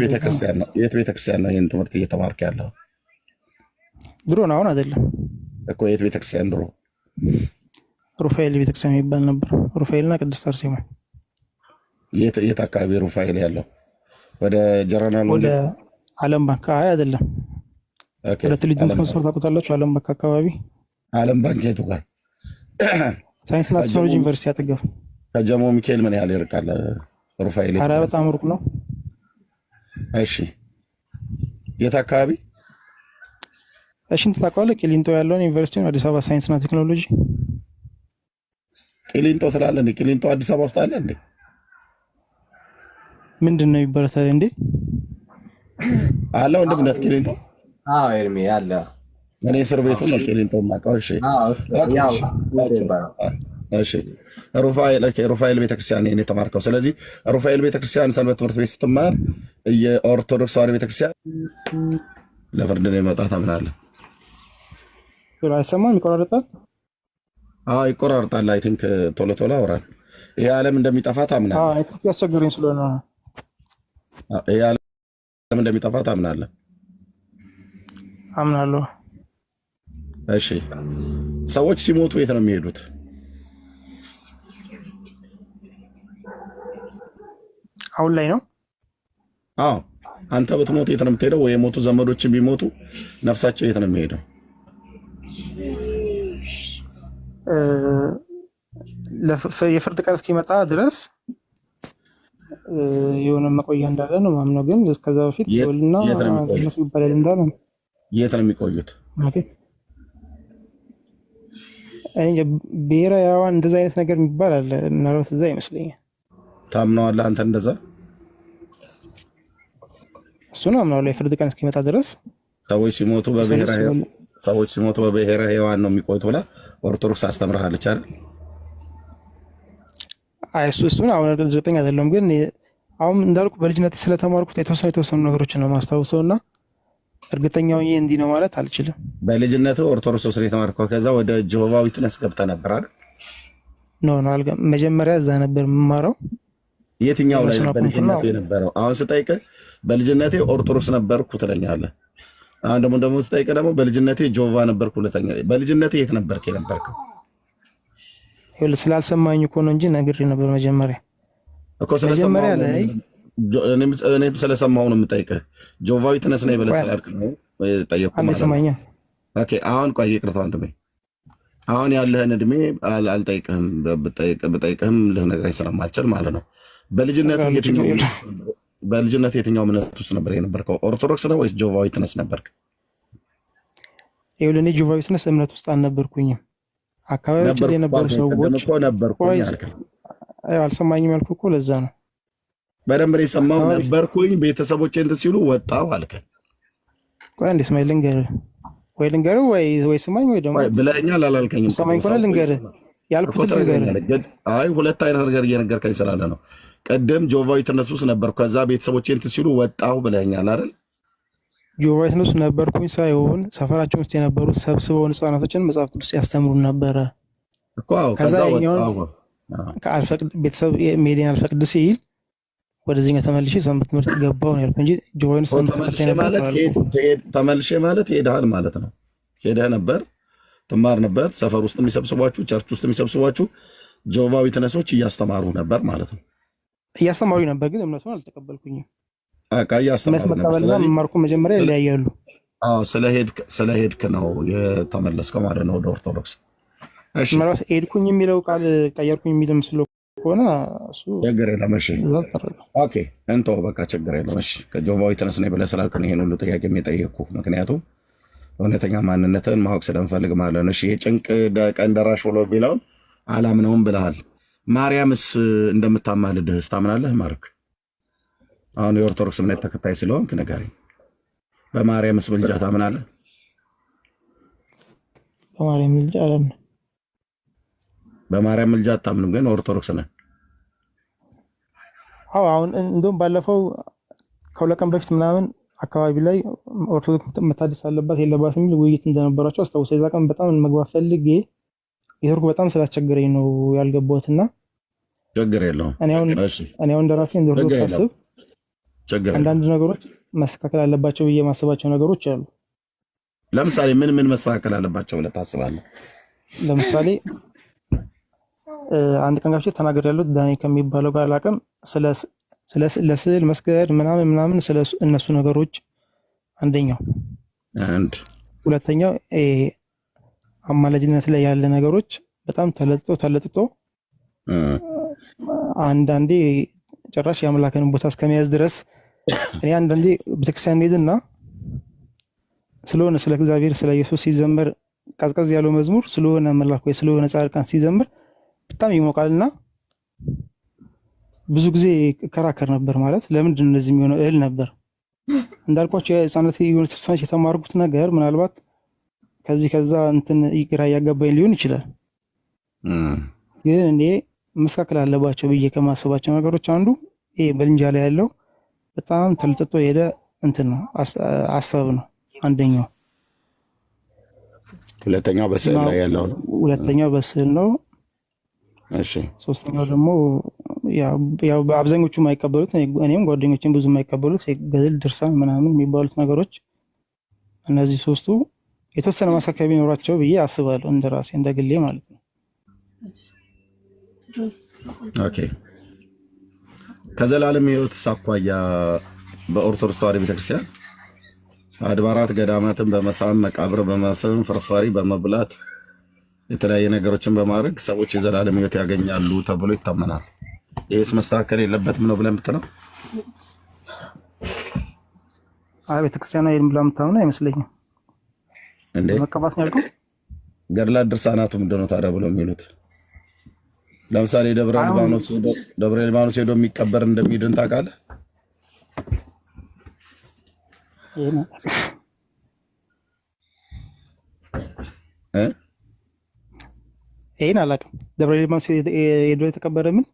ቤተክርስቲያን ነው ይህን ትምህርት እየተማርክ ያለው? ድሮ ነው፣ አሁን አይደለም እኮ። የት ቤተክርስቲያን ድሮ? ሩፋኤል ቤተክርስቲያን የሚባል ነበር። ሩፋኤልና ቅድስት አርሴማ። የት አካባቢ ሩፋኤል ያለው? ወደ ጀረናል ወደ ዓለም ባንክ? አይ አይደለም፣ ወደ ትልጅ መስመር ታውቁታላችሁ? ዓለም ባንክ አካባቢ። ዓለም ባንክ የቱ ጋር? ሳይንስና ቴክኖሎጂ ዩኒቨርሲቲ አጠገብ። ከጀሞ ሚካኤል ምን ያህል ይርቃል ሩፋኤል? ኧረ በጣም ሩቅ ነው። እሺ፣ የት አካባቢ? እሺ፣ እንትን ታውቀዋለህ? ቂሊንጦ ያለውን ዩኒቨርሲቲ ነው፣ አዲስ አበባ ሳይንስና ቴክኖሎጂ። ቂሊንጦ ስላለ እንዴ? ቂሊንጦ አዲስ አበባ ውስጥ አለ እንዴ? ምንድን ነው ይበረታል እንዴ? አለ ወንድምነት ቂሊንጦ? አዎ ኤርሚ አለ። እኔ እስር ቤቱ ነው ቂሊንጦ የማውቀው። እሺ እሺ፣ ሩፋኤል ቤተክርስቲያን ነው የተማርከው። ስለዚህ ሩፋኤል ቤተክርስቲያን ሰንበት ትምህርት ቤት ስትማር የኦርቶዶክስ ተዋሕዶ ቤተክርስቲያን ለፍርድ ነው የመጣ ታምናለህ? አይሰማም? ይቆራረጣል? አዎ ይቆራረጣል። አይ ቲንክ ቶሎ አውራል። ይሄ ዓለም እንደሚጠፋ ታምናለህ? አዎ ኢትዮጵያ ያስቸገረኝ ስለሆነ ይሄ ዓለም እንደሚጠፋ ታምናለህ? አምናለሁ። እሺ፣ ሰዎች ሲሞቱ የት ነው የሚሄዱት? አሁን ላይ ነው? አዎ፣ አንተ ብትሞት የት ነው የምትሄደው? ወይ የሞቱ ዘመዶች ቢሞቱ ነፍሳቸው የት ነው የሚሄደው? የፍርድ ቀን እስኪመጣ ድረስ የሆነ መቆያ እንዳለ ነው ማምነው። ግን ከዛ በፊት ወልና ይባላል እንዳለ ነው። የት ነው የሚቆዩት? ብሔራዊ ሕያዋን እንደዛ አይነት ነገር የሚባል አለ። ምናልባት እዛ ይመስለኛል። ታምነዋለህ አንተ እንደዛ? እሱ ነው አምናለሁ። የፍርድ ቀን እስኪመጣ ድረስ ሰዎች ሲሞቱ በብሔረ ሕያዋን ነው የሚቆዩት ብላ ኦርቶዶክስ አስተምርሃለች አይደል? አይ እሱን አሁን እርግጠኛ አይደለሁም፣ ግን አሁን እንዳልኩ በልጅነት ስለተማርኩት የተወሰኑ ነገሮችን ነው ማስታውሰው እና እርግጠኛው እንዲህ ነው ማለት አልችልም። በልጅነት ኦርቶዶክስ ውስጥ የተማርከው ከዛ ወደ ጆሆቫ ዊትነስ ገብተህ ነበር አይደል? ኖ መጀመሪያ እዛ ነበር የምማረው። የትኛው ላይ በልጅነት የነበረው? አሁን ስጠይቅህ በልጅነቴ ኦርቶዶክስ ነበርኩ ትለኛለህ። አሁን ደግሞ ስጠይቅህ ደግሞ በልጅነቴ ጆሆቫ ነበርኩ ትለኛለህ። በልጅነቴ የት ነበርክ የነበርከው? ስላልሰማኝ እኮ ነው እንጂ ነግሬህ ነበር መጀመሪያ እኮ። መጀመሪያ ላይ እኔም ስለሰማሁ ነው የምጠይቅህ። ጆሆቫ ዊትነስ ነኝ ብለህ ስላልክ ነው የጠየቅኩህ ማለት ነው። ኦኬ፣ አሁን ቆይ ይቅርታ ወንድሜ፣ አሁን ያለህን እድሜ አልጠይቅህም። ብጠይቅህም ልነግርህ ስለማልችል ማለት ነው። በልጅነት የትኛው እምነት ውስጥ ነበር የነበርከው? ኦርቶዶክስ ነው ወይስ ጆሆቫ ዊትነስ ነበርክ? ይኸውልህ እኔ ጆሆቫ ዊትነስ እምነት ውስጥ አልነበርኩኝም። አካባቢያችን የነበሩ ሰዎች ነበርኩኝ። አልሰማኝም ያልኩህ እኮ ለዛ ነው። በደንብ የሰማው ነበርኩኝ። ቤተሰቦቼ እንትን ሲሉ ወጣሁ አልከኝ። ቆይ አንዴ ስማኝ ልንገርህ፣ ወይ ልንገርህ ወይ ስማኝ ወይ ደግሞ ብለኸኛል አላልከኝም? ስማኝ ከሆነ ልንገርህ ያልኩት ልንገርህ። አይ ሁለት አይነት ነገር እየነገርከኝ ስላለ ነው። ቅድም ጆቫዊ ዊትነስ ነበርኩ፣ ከዛ ቤተሰቦቼ እንትን ሲሉ ወጣሁ ብለኸኛል አይደል? ጆቫዊ ዊትነስ ነበርኩኝ ሳይሆን ሰፈራችን ውስጥ የነበሩት ሰብስበውን ህጻናቶችን መጽሐፍ ቅዱስ ያስተምሩን ነበረ እኮ። ከዛ ወጣሁ ቤተሰብ ሜዲን አልፈቅድ ሲል ወደዚህ ተመልሼ ሰንበት ትምህርት ገባሁ ነው ያልኩት እንጂ ጆቫዊ ዊትነስ ተመልሼ ማለት ሄደሃል ማለት ነው። ሄደህ ነበር፣ ትማር ነበር፣ ሰፈር ውስጥ የሚሰብስቧችሁ፣ ቸርች ውስጥ የሚሰብስቧችሁ ጆቫዊ ዊትነሶች እያስተማሩ ነበር ማለት ነው። እያስተማሩ ነበር፣ ግን እምነቱን አልተቀበልኩኝም። እያስተማሩ መቀበልና መማርኩ መጀመሪያ ይለያያሉ። ስለሄድክ ነው የተመለስከው ማለት ነው ወደ ኦርቶዶክስ። እሺ ምናልባት ሄድኩኝ የሚለው ቃል ቀየርኩኝ የሚል ምስል ከሆነ እሱ ችግር የለም። እሺ ኦኬ እንተው በቃ ችግር የለም። እሺ ከጆቫዊ ዊትነስ ነኝ ብለህ ስላልክ ነው ይሄን ሁሉ ጥያቄ የጠየቅኩህ፣ ምክንያቱም እውነተኛ ማንነትን ማወቅ ስለምፈልግ ማለት ነው። እሺ የጭንቅ ቀን ደራሽ ብሎ ቢለውን አላምነውም ብለሃል። ማርያምስ እንደምታማልድህስ ታምናለህ? ማርክ አሁን የኦርቶዶክስ እምነት ተከታይ ስለሆንክ ንገረኝ። በማርያምስ ምልጃ ታምናለህ? በማርያም ምልጃ አላምንም። በማርያም ምልጃ አታምንም፣ ግን ኦርቶዶክስ ነህ። አዎ አሁን እንደውም ባለፈው ከሁለት ቀን በፊት ምናምን አካባቢ ላይ ኦርቶዶክስ መታደስ አለባት የለባት የሚል ውይይት እንደነበራቸው አስታውሰ። የዛ ቀን በጣም መግባት ፈልጌ የቱርክ በጣም ስላስቸገረኝ ነው ያልገባሁትና ችግር የለውም። እኔ አሁን እንደራሴ እንደ ኦርቶዶክስ ሳስብ አንዳንድ ነገሮች መስተካከል አለባቸው ብዬ ማስባቸው ነገሮች አሉ። ለምሳሌ ምን ምን መስተካከል አለባቸው ብለህ ታስባለህ? ለምሳሌ አንድ ቀን ጋር ተናግሬያለሁ ዳኒ ከሚባለው ጋር አላውቅም፣ ለስዕል መስገድ ምናምን ስለ እነሱ ነገሮች አንደኛው። ሁለተኛው አማላጅነት ላይ ያለ ነገሮች በጣም ተለጥጦ አንዳንዴ ጭራሽ የአምላክን ቦታ እስከመያዝ ድረስ እኔ አንዳንዴ ቤተክርስቲያን ሄድና ስለሆነ ስለ እግዚአብሔር ስለ ኢየሱስ ሲዘመር ቀዝቀዝ ያለው መዝሙር ስለሆነ መላክ ወይ ስለሆነ ጻድቃን ሲዘምር በጣም ይሞቃልና ብዙ ጊዜ እከራከር ነበር። ማለት ለምንድን ነው እንደዚህ የሚሆነው እህል ነበር። እንዳልኳቸው የህፃናት ዩኒቨርሲቲ የተማርኩት ነገር ምናልባት ከዛ እንትን ይግራ ያጋባኝ ሊሆን ይችላል። ግን እኔ መስተካከል አለባቸው ብዬ ከማስባቸው ነገሮች አንዱ ይሄ በልንጃ ላይ ያለው በጣም ተልጥጦ የሄደ እንትን ነው ሀሳብ ነው አንደኛው። ሁለተኛው በስዕል ላይ ያለው ነው። ሁለተኛው በስዕል ነው። እሺ ሶስተኛው ደግሞ ያው በአብዛኞቹ የማይቀበሉት እኔም ጓደኞችን ብዙ የማይቀበሉት ገድል ድርሳን ምናምን የሚባሉት ነገሮች እነዚህ ሶስቱ የተወሰነ ማሳካቢ ቢኖራቸው ብዬ አስባለሁ፣ እንደራሴ እንደግሌ ማለት ነው። ኦኬ ከዘላለም ሕይወት አኳያ በኦርቶዶክስ ተዋሕዶ ቤተክርስቲያን አድባራት ገዳማትን በመሳም መቃብር በማሰብ ፍርፋሪ በመብላት የተለያየ ነገሮችን በማድረግ ሰዎች የዘላለም ሕይወት ያገኛሉ ተብሎ ይታመናል። ይህስ መስተካከል የለበትም ነው ብለህ የምትለው? አይ ቤተክርስቲያኗ ይሄን ብላ የምታምኑ አይመስለኝም። እንዴ መቀባት ነው ያልኩት። ገድላት ድርሳናቱ ምንድን ነው ታዲያ ብለው የሚሉት? ለምሳሌ ደብረ ሊባኖስ ሄዶ የሚቀበር እንደሚድን ታውቃለህ? ይሄን አላውቅም። ደብረ ሊባኖስ ሄዶ የተቀበረ ምን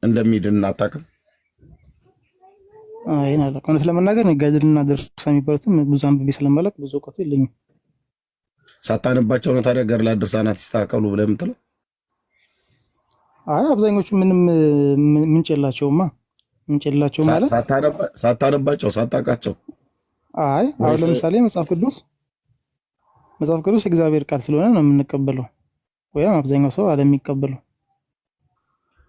እንደሚድን አታውቅም? ይሄን አላውቅም። እውነት ለመናገር ገድልና ድርሳን የሚባሉትም ብዙ አንብቤ ስለማላውቅ ብዙ እውቀቱ የለኝም። ሳታነባቸው ነው ታዲያ ገድላት ድርሳናት ይስተካከሉ ብለህ የምትለው? አይ አብዛኞቹ ምንም ምንጭ የላቸውማ። ምንጭ የላቸው ማለት ሳታነባቸው ሳታውቃቸው። አይ አሁን ለምሳሌ መጽሐፍ ቅዱስ የእግዚአብሔር ቃል ስለሆነ ነው የምንቀበለው፣ ወይም አብዛኛው ሰው አለ የሚቀበለው።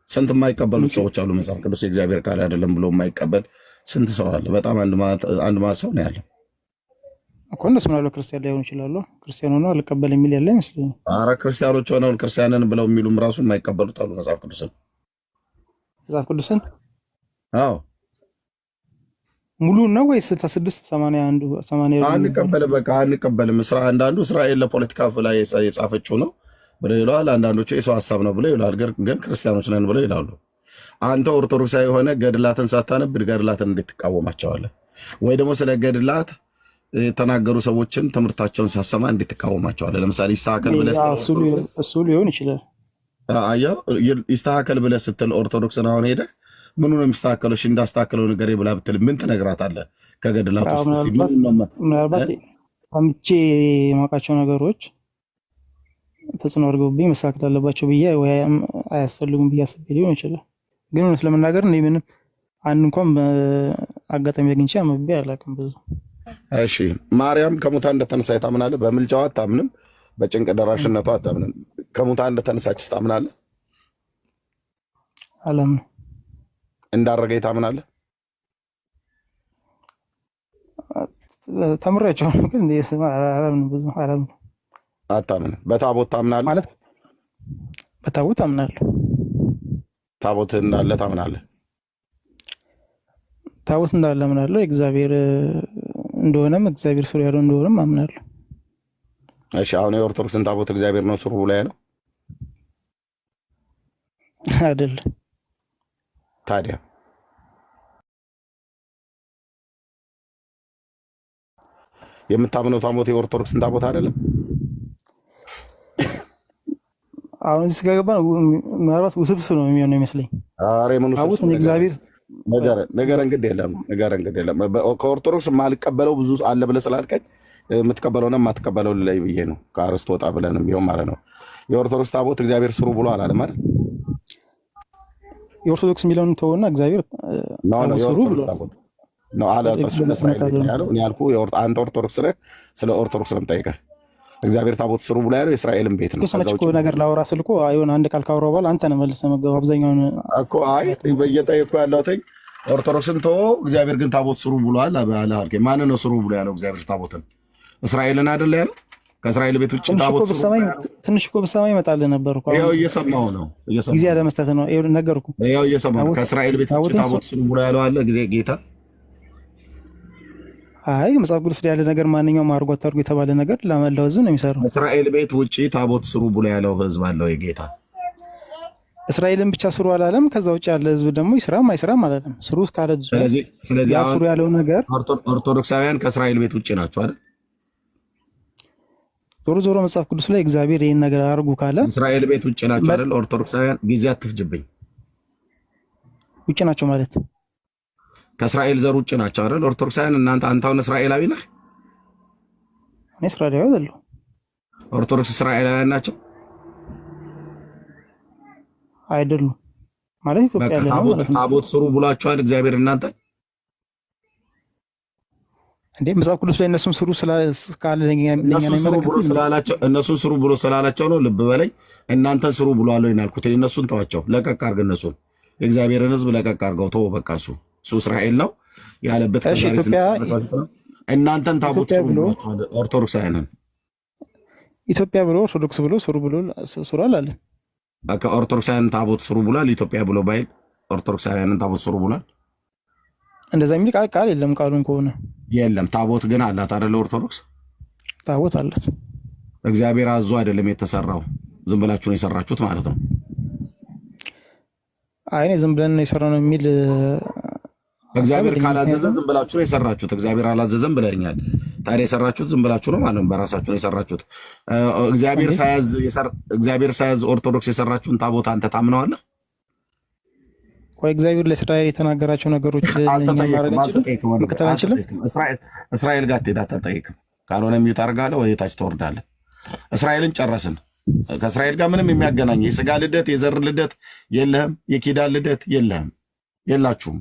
ስንት የማይቀበሉት ሰዎች አሉ። መጽሐፍ ቅዱስ የእግዚአብሔር ቃል አይደለም ብሎ የማይቀበል ስንት ሰው አለ? በጣም አንድ ማለት ሰው ነው ያለው እኮ። እነሱ ምናለው ክርስቲያን ላይሆኑ ይችላሉ። ክርስቲያን ሆነው አልቀበል የሚል ያለ አይመስለኝም። ኧረ ክርስቲያኖች ሆነውን ክርስቲያንን ብለው የሚሉም ራሱ የማይቀበሉት አሉ መጽሐፍ ቅዱስን። አዎ ሙሉ ነው ወይስ 66 81 አንቀበልም። በቃ አንቀበልም። አንዳንዱ እስራኤል ለፖለቲካ ላይ የጻፈችው ነው ብለው ይለዋል። አንዳንዶቹ የሰው ሀሳብ ነው ብለው ይላል። ግን ክርስቲያኖች ነን ብለው ይላሉ። አንተ ኦርቶዶክሳዊ የሆነ ገድላትን ሳታነብ ገድላትን እንዴት ትቃወማቸዋለህ? ወይ ደግሞ ስለ ገድላት የተናገሩ ሰዎችን ትምህርታቸውን ሳሰማ እንዴት ትቃወማቸዋለህ? ለምሳሌ ይስተካከል ብለህ እሱ ሊሆን ይችላል። አየው ይስተካከል ብለህ ስትል ኦርቶዶክስን አሁን ሄደህ ምኑ ነው የሚስተካከለው? እሺ እንዳስተካከለው ነገር ብላ ብትል ምን ትነግራታለህ? ከገድላት ውስጥ ምናልባት አምቼ የማውቃቸው ነገሮች ተጽዕኖ አድርገውብኝ መስተካከል አለባቸው ብዬ ወይ አያስፈልጉም ብዬ አስቤ ሊሆን ይችላል። ግን እውነት ለመናገር እኔ ምንም አንድ እንኳን አጋጣሚ አግኝቼ አንብቤ አላውቅም ብዙ። እሺ ማርያም ከሙታን እንደተነሳች ታምናለህ? በምልጃዋ አታምንም፣ በጭንቅ ደራሽነቷ አታምንም። ከሙታን እንደተነሳች ታምናለህ? አላምንም። እንዳረገኝ ታምናለህ? ተምሬያቸው ግን አላምንም፣ ብዙ አላምንም። አታምንም። በታቦት ታምናለህ? ማለት በታቦት አምናለሁ። ታቦት እንዳለ ታምናለህ? ታቦት እንዳለ አምናለሁ። እግዚአብሔር እንደሆነም እግዚአብሔር ስሩ ያለው እንደሆነም አምናለሁ። እሺ አሁን የኦርቶዶክስን ታቦት እግዚአብሔር ነው ስሩ ብሎ ያለው አይደለም? ታዲያ የምታምነው ታቦት የኦርቶዶክስን ታቦት አይደለም? አሁን እዚህ ከገባ ምናልባት ውስብስብ ነው የሚሆነው ይመስለኝ። ኧረ ምን ውስብስብ እግዚአብሔር ነገር እንግዲህ የለም። ከኦርቶዶክስ የማልቀበለው ብዙ አለ ብለህ ስላልከኝ የምትቀበለውና የማትቀበለው ላይ ብዬ ነው። ከአርስቶ ወጣ ብለንም ቢሆን ማለት ነው። የኦርቶዶክስ ታቦት እግዚአብሔር ስሩ ብሎ አላለም አይደል? የኦርቶዶክስ የሚለውን ተወውና እግዚአብሔር ስሩ ብሎ ነው አለ። እሱ ለእስራኤል ያለው እኔ ያልኩህ አንተ ኦርቶዶክስ ነህ፣ ስለ ኦርቶዶክስ ነው የምጠይቀህ። እግዚአብሔር ታቦት ስሩ ብሎ ያለው የእስራኤልን ቤት ነው። ተሰነች እኮ ነገር ላወራ ስልኮ አይሆን አንድ ቃል ካወራሁ በኋላ አንተ ነህ መልሰህ መገባው አብዛኛውን እኮ አይ በየጠየኩ ያለሁት ኦርቶዶክስን ተወው፣ እግዚአብሔር ግን ታቦት ስሩ ብሏል አልከኝ። ማንን ነው ስሩ ብሎ ያለው እግዚአብሔር ታቦትን? እስራኤልን አይደለ ያለው? ከእስራኤል ቤት ውጭ ታቦት ትንሽ እኮ በሰማይ ይመጣልህ ነበር እኮ። ያው እየሰማሁ ነው፣ ጊዜ ያለመስጠት ነው ነገርኩህ። ያው እየሰማሁ ከእስራኤል ቤት ውጭ ታቦት ስሩ ብሎ ያለው አለ ጌታ? አይ መጽሐፍ ቅዱስ ላይ ያለ ነገር ማንኛውም አድርጎ አታድርጎ የተባለ ነገር ለመላው ህዝብ ነው የሚሰራው። እስራኤል ቤት ውጭ ታቦት ስሩ ብሎ ያለው ህዝብ አለው የጌታ? እስራኤልን ብቻ ስሩ አላለም። ከዛ ውጭ ያለ ህዝብ ደግሞ ይስራም አይስራም አላለም። ስሩ እስካለ ድረስ ያ ስሩ ያለው ነገር ኦርቶዶክሳውያን ከእስራኤል ቤት ውጭ ናቸው አይደል? ዞሮ ዞሮ መጽሐፍ ቅዱስ ላይ እግዚአብሔር ይህን ነገር አድርጉ ካለ እስራኤል ቤት ውጭ ናቸው አይደል? ኦርቶዶክሳውያን ጊዜ አትፍጅብኝ። ውጭ ናቸው ማለት ከእስራኤል ዘር ውጭ ናቸው አይደል? ኦርቶዶክሳውያን እናንተ አንተውን እስራኤላዊ ነህ? እኔ እስራኤላዊ አይደለሁ። ኦርቶዶክስ እስራኤላውያን ናቸው አይደሉም ማለት ኢትዮጵያ ያለ ነው ማለት ነው። ታቦት ስሩ ብሏቸዋል እግዚአብሔር እናንተ እንዴ? መጽሐፍ ቅዱስ ላይ እነሱን ስሩ ስላለ እነሱን ስሩ ብሎ ስላላቸው ነው። ልብ በለኝ እናንተን ስሩ ብሏል ነው ያልኩት። እነሱን ተዋቸው፣ ለቀቅ አድርግ። እነሱን የእግዚአብሔርን ህዝብ ለቀቅ አድርገው ተው። በቃ እሱ እስራኤል ነው ያለበት። እናንተን ታቦት ስሩ ብሏቸዋል ኦርቶዶክሳውያንን። ኢትዮጵያ ብሎ ኦርቶዶክስ ብሎ ስሩ ብሎ ስሩ አላለ። በቃ ኦርቶዶክሳውያን ታቦት ስሩ ብሏል። ኢትዮጵያ ብሎ ባይል ኦርቶዶክሳውያንን ታቦት ስሩ ብሏል። እንደዛ የሚል ቃል የለም። ቃሉን ከሆነ የለም። ታቦት ግን አላት አይደለ? ኦርቶዶክስ ታቦት አላት። እግዚአብሔር አዞ አይደለም የተሰራው፣ ዝም ብላችሁ ነው የሰራችሁት ማለት ነው። አይ ዝም ብለን ነው የሰራነው የሚል እግዚአብሔር ካላዘዘ ዝም ብላችሁ ነው የሰራችሁት። እግዚአብሔር አላዘዘም ብለኛል። ታዲያ የሰራችሁት ዝም ብላችሁ ነው ማለት ነው። በራሳችሁ ነው የሰራችሁት። እግዚአብሔር ሳያዝ ኦርቶዶክስ የሰራችሁን ታቦት አንተ ታምነዋለህ? ቆይ እግዚአብሔር ለእስራኤል የተናገራቸው ነገሮች መከተል አንችልም? እስራኤል ጋር ትሄድ አትጠይቅም። ካልሆነ ሚዩት አድርጋለህ ወይ ታች ትወርዳለህ። እስራኤልን ጨረስን። ከእስራኤል ጋር ምንም የሚያገናኝ የስጋ ልደት የዘር ልደት የለህም። የኪዳን ልደት የለህም፣ የላችሁም።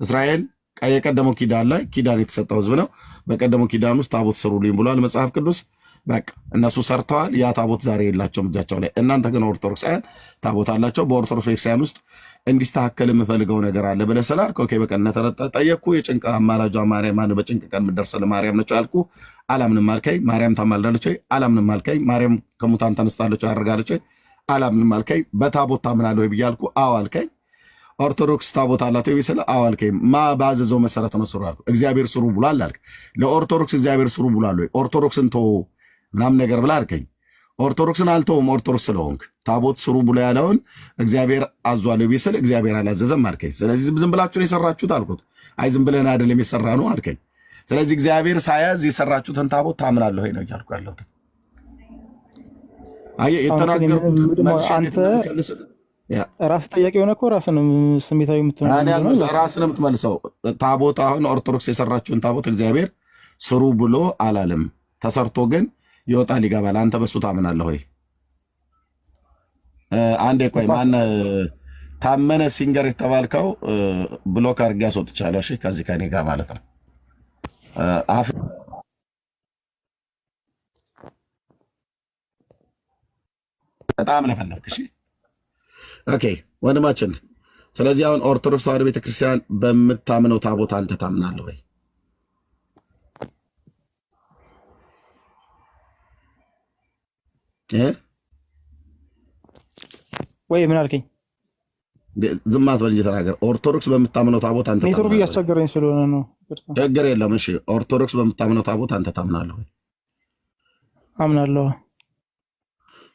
እስራኤል የቀደመው ኪዳን ላይ ኪዳን የተሰጠው ህዝብ ነው። በቀደመው ኪዳን ውስጥ ታቦት ስሩልኝ ብሏል መጽሐፍ ቅዱስ። በቃ እነሱ ሰርተዋል። ያ ታቦት ዛሬ የላቸውም እጃቸው ላይ። እናንተ ግን ኦርቶዶክሳውያን ታቦት አላቸው። በኦርቶዶክስ ቤተክርስቲያን ውስጥ እንዲስተካከል የምፈልገው ነገር አለ ብለህ ስላልክ ኦኬ በቃ ጠየቅኩ። የጭንቅ አማላጇ ማርያም ማነው? በጭንቅ ቀን የምትደርስልህ ማርያም ነች አልኩ። አላምንም አልከኝ። ማርያም ታማልዳለች ወይ? አላምንም አልከኝ። ማርያም ከሙታን ተነስታለች ወይ? አድርጋለች ወይ? አላምንም አልከኝ። በታቦት ታምናለህ ወይ ብያልኩ። አዎ አልከኝ። ኦርቶዶክስ ታቦት አላት ወይ ስለ አዎ አልከኝ። ባዘዘው መሰረት ነው ስሩ አልኩ። እግዚአብሔር ስሩ ብሏል አልክ። ለኦርቶዶክስ እግዚአብሔር ስሩ ብሏል ወይ? ኦርቶዶክስን ተው ምናምን ነገር ብላ አልከኝ። ኦርቶዶክስን አልተውም። ኦርቶዶክስ ስለሆንክ ታቦት ስሩ ብሎ ያለውን እግዚአብሔር አዟል ቢስል እግዚአብሔር አላዘዘም አልከኝ። ስለዚህ ዝም ብላችሁ ነው የሰራችሁት አልኩት። አይ ዝም ብለን አይደለም የሰራ ነው አልከኝ። ስለዚህ እግዚአብሔር ሳያዝ የሰራችሁትን ታቦት ታምናለህ ወይ ነው እያልኩ ያለሁት። አየህ የተናገርኩት አንተ ራስህ ጠያቂ ሆነ እኮ ራስህ ነው ስሜታዊ የምትሆነው። ራስህ ነው የምትመልሰው። ታቦት አሁን ኦርቶዶክስ የሰራችሁን ታቦት እግዚአብሔር ስሩ ብሎ አላለም። ተሰርቶ ግን ይወጣል ይገባል። አንተ በሱ ታምናለህ ወይ? አንዴ ቆይ፣ ማን ታመነ ሲንገር የተባልከው ብሎክ አድርጌ አስወጥቻለሁ። እሺ ከዚህ ከኔ ጋር ማለት ነው። በጣም ለፈለፍክ። እሺ ኦኬ ወንድማችን። ስለዚህ አሁን ኦርቶዶክስ ተዋሕዶ ቤተክርስቲያን በምታምነው ታቦት አንተ ታምናለህ ወይ? ወይ ምን አልከኝ? ዝም አትበል እንጂ ተናገር። ኦርቶዶክስ በምታምነው ታቦት አንተ ኔትወርክ እያስቸገረኝ ስለሆነ ነው። ችግር የለም። እሺ ኦርቶዶክስ በምታምነው ታቦት አንተ ታምናለህ ወይ? አምናለሁ።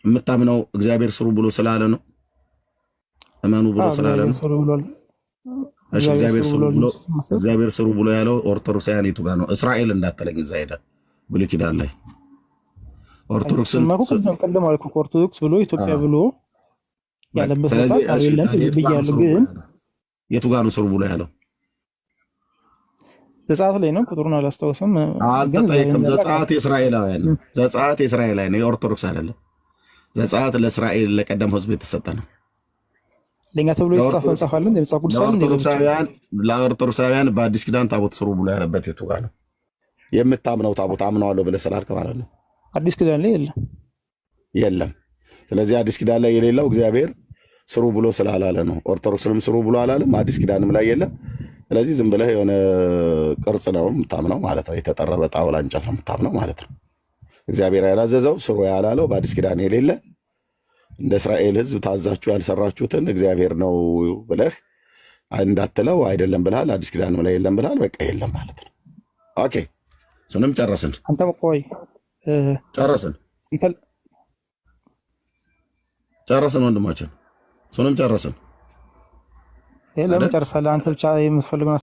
የምታምነው እግዚአብሔር ስሩ ብሎ ስላለ ነው? እመኑ ብሎ ስላለ ነው? እሺ እግዚአብሔር ስሩ ብሎ ያለው ኦርቶዶክሳውያን የቱ ጋር ነው? እስራኤል እንዳትለኝ፣ እዛ ሄደ ብሉይ ኪዳን ላይ ኦርቶዶክስን ቀደም አልኩ። ኦርቶዶክስ ብሎ ኢትዮጵያ ብሎ ያለበት የለም ብያለሁ። ግን የቱ ጋር ነው ስሩ ብሎ ያለው? ዘጸአት ላይ ነው። ቁጥሩን አላስታውስም። አልተጠየቅም። ዘጸአት የእስራኤላውያን ነው። ዘጸአት የእስራኤላውያን ነው፣ የኦርቶዶክስ አይደለም። ዘጸአት ለእስራኤል ለቀደም ሕዝብ የተሰጠ ነው። ለኛ ተብሎ የተጻፈ መጽሐፍ አለ። የመጽሐፍ ቅዱስ ለኦርቶዶክሳውያን በአዲስ ኪዳን ታቦት ስሩ ብሎ ያለበት የቱ ጋር ነው? የምታምነው ታቦት አምነዋለሁ ብለህ ስላልክ ማለት ነው። አዲስ ኪዳን ላይ የለም። ስለዚህ አዲስ ኪዳን ላይ የሌለው እግዚአብሔር ስሩ ብሎ ስላላለ ነው። ኦርቶዶክስንም ስሩ ብሎ አላለም፣ አዲስ ኪዳንም ላይ የለም። ስለዚህ ዝም ብለህ የሆነ ቅርጽ ነው የምታምነው ማለት ነው። የተጠረበ ጣውላ እንጨት ነው የምታምነው ማለት ነው። እግዚአብሔር ያላዘዘው ስሩ ያላለው በአዲስ ኪዳን የሌለ እንደ እስራኤል ሕዝብ ታዛችሁ ያልሰራችሁትን እግዚአብሔር ነው ብለህ እንዳትለው አይደለም ብልሃል። አዲስ ኪዳንም ላይ የለም ብልሃል። በቃ የለም ማለት ነው። ኦኬ እሱንም ጨረስን። አንተ ቆይ ጨረስን ወንድማችን፣ እሱንም ጨረስን። ለምን ጨርሳለህ? አንተ ብቻ የምትፈልገው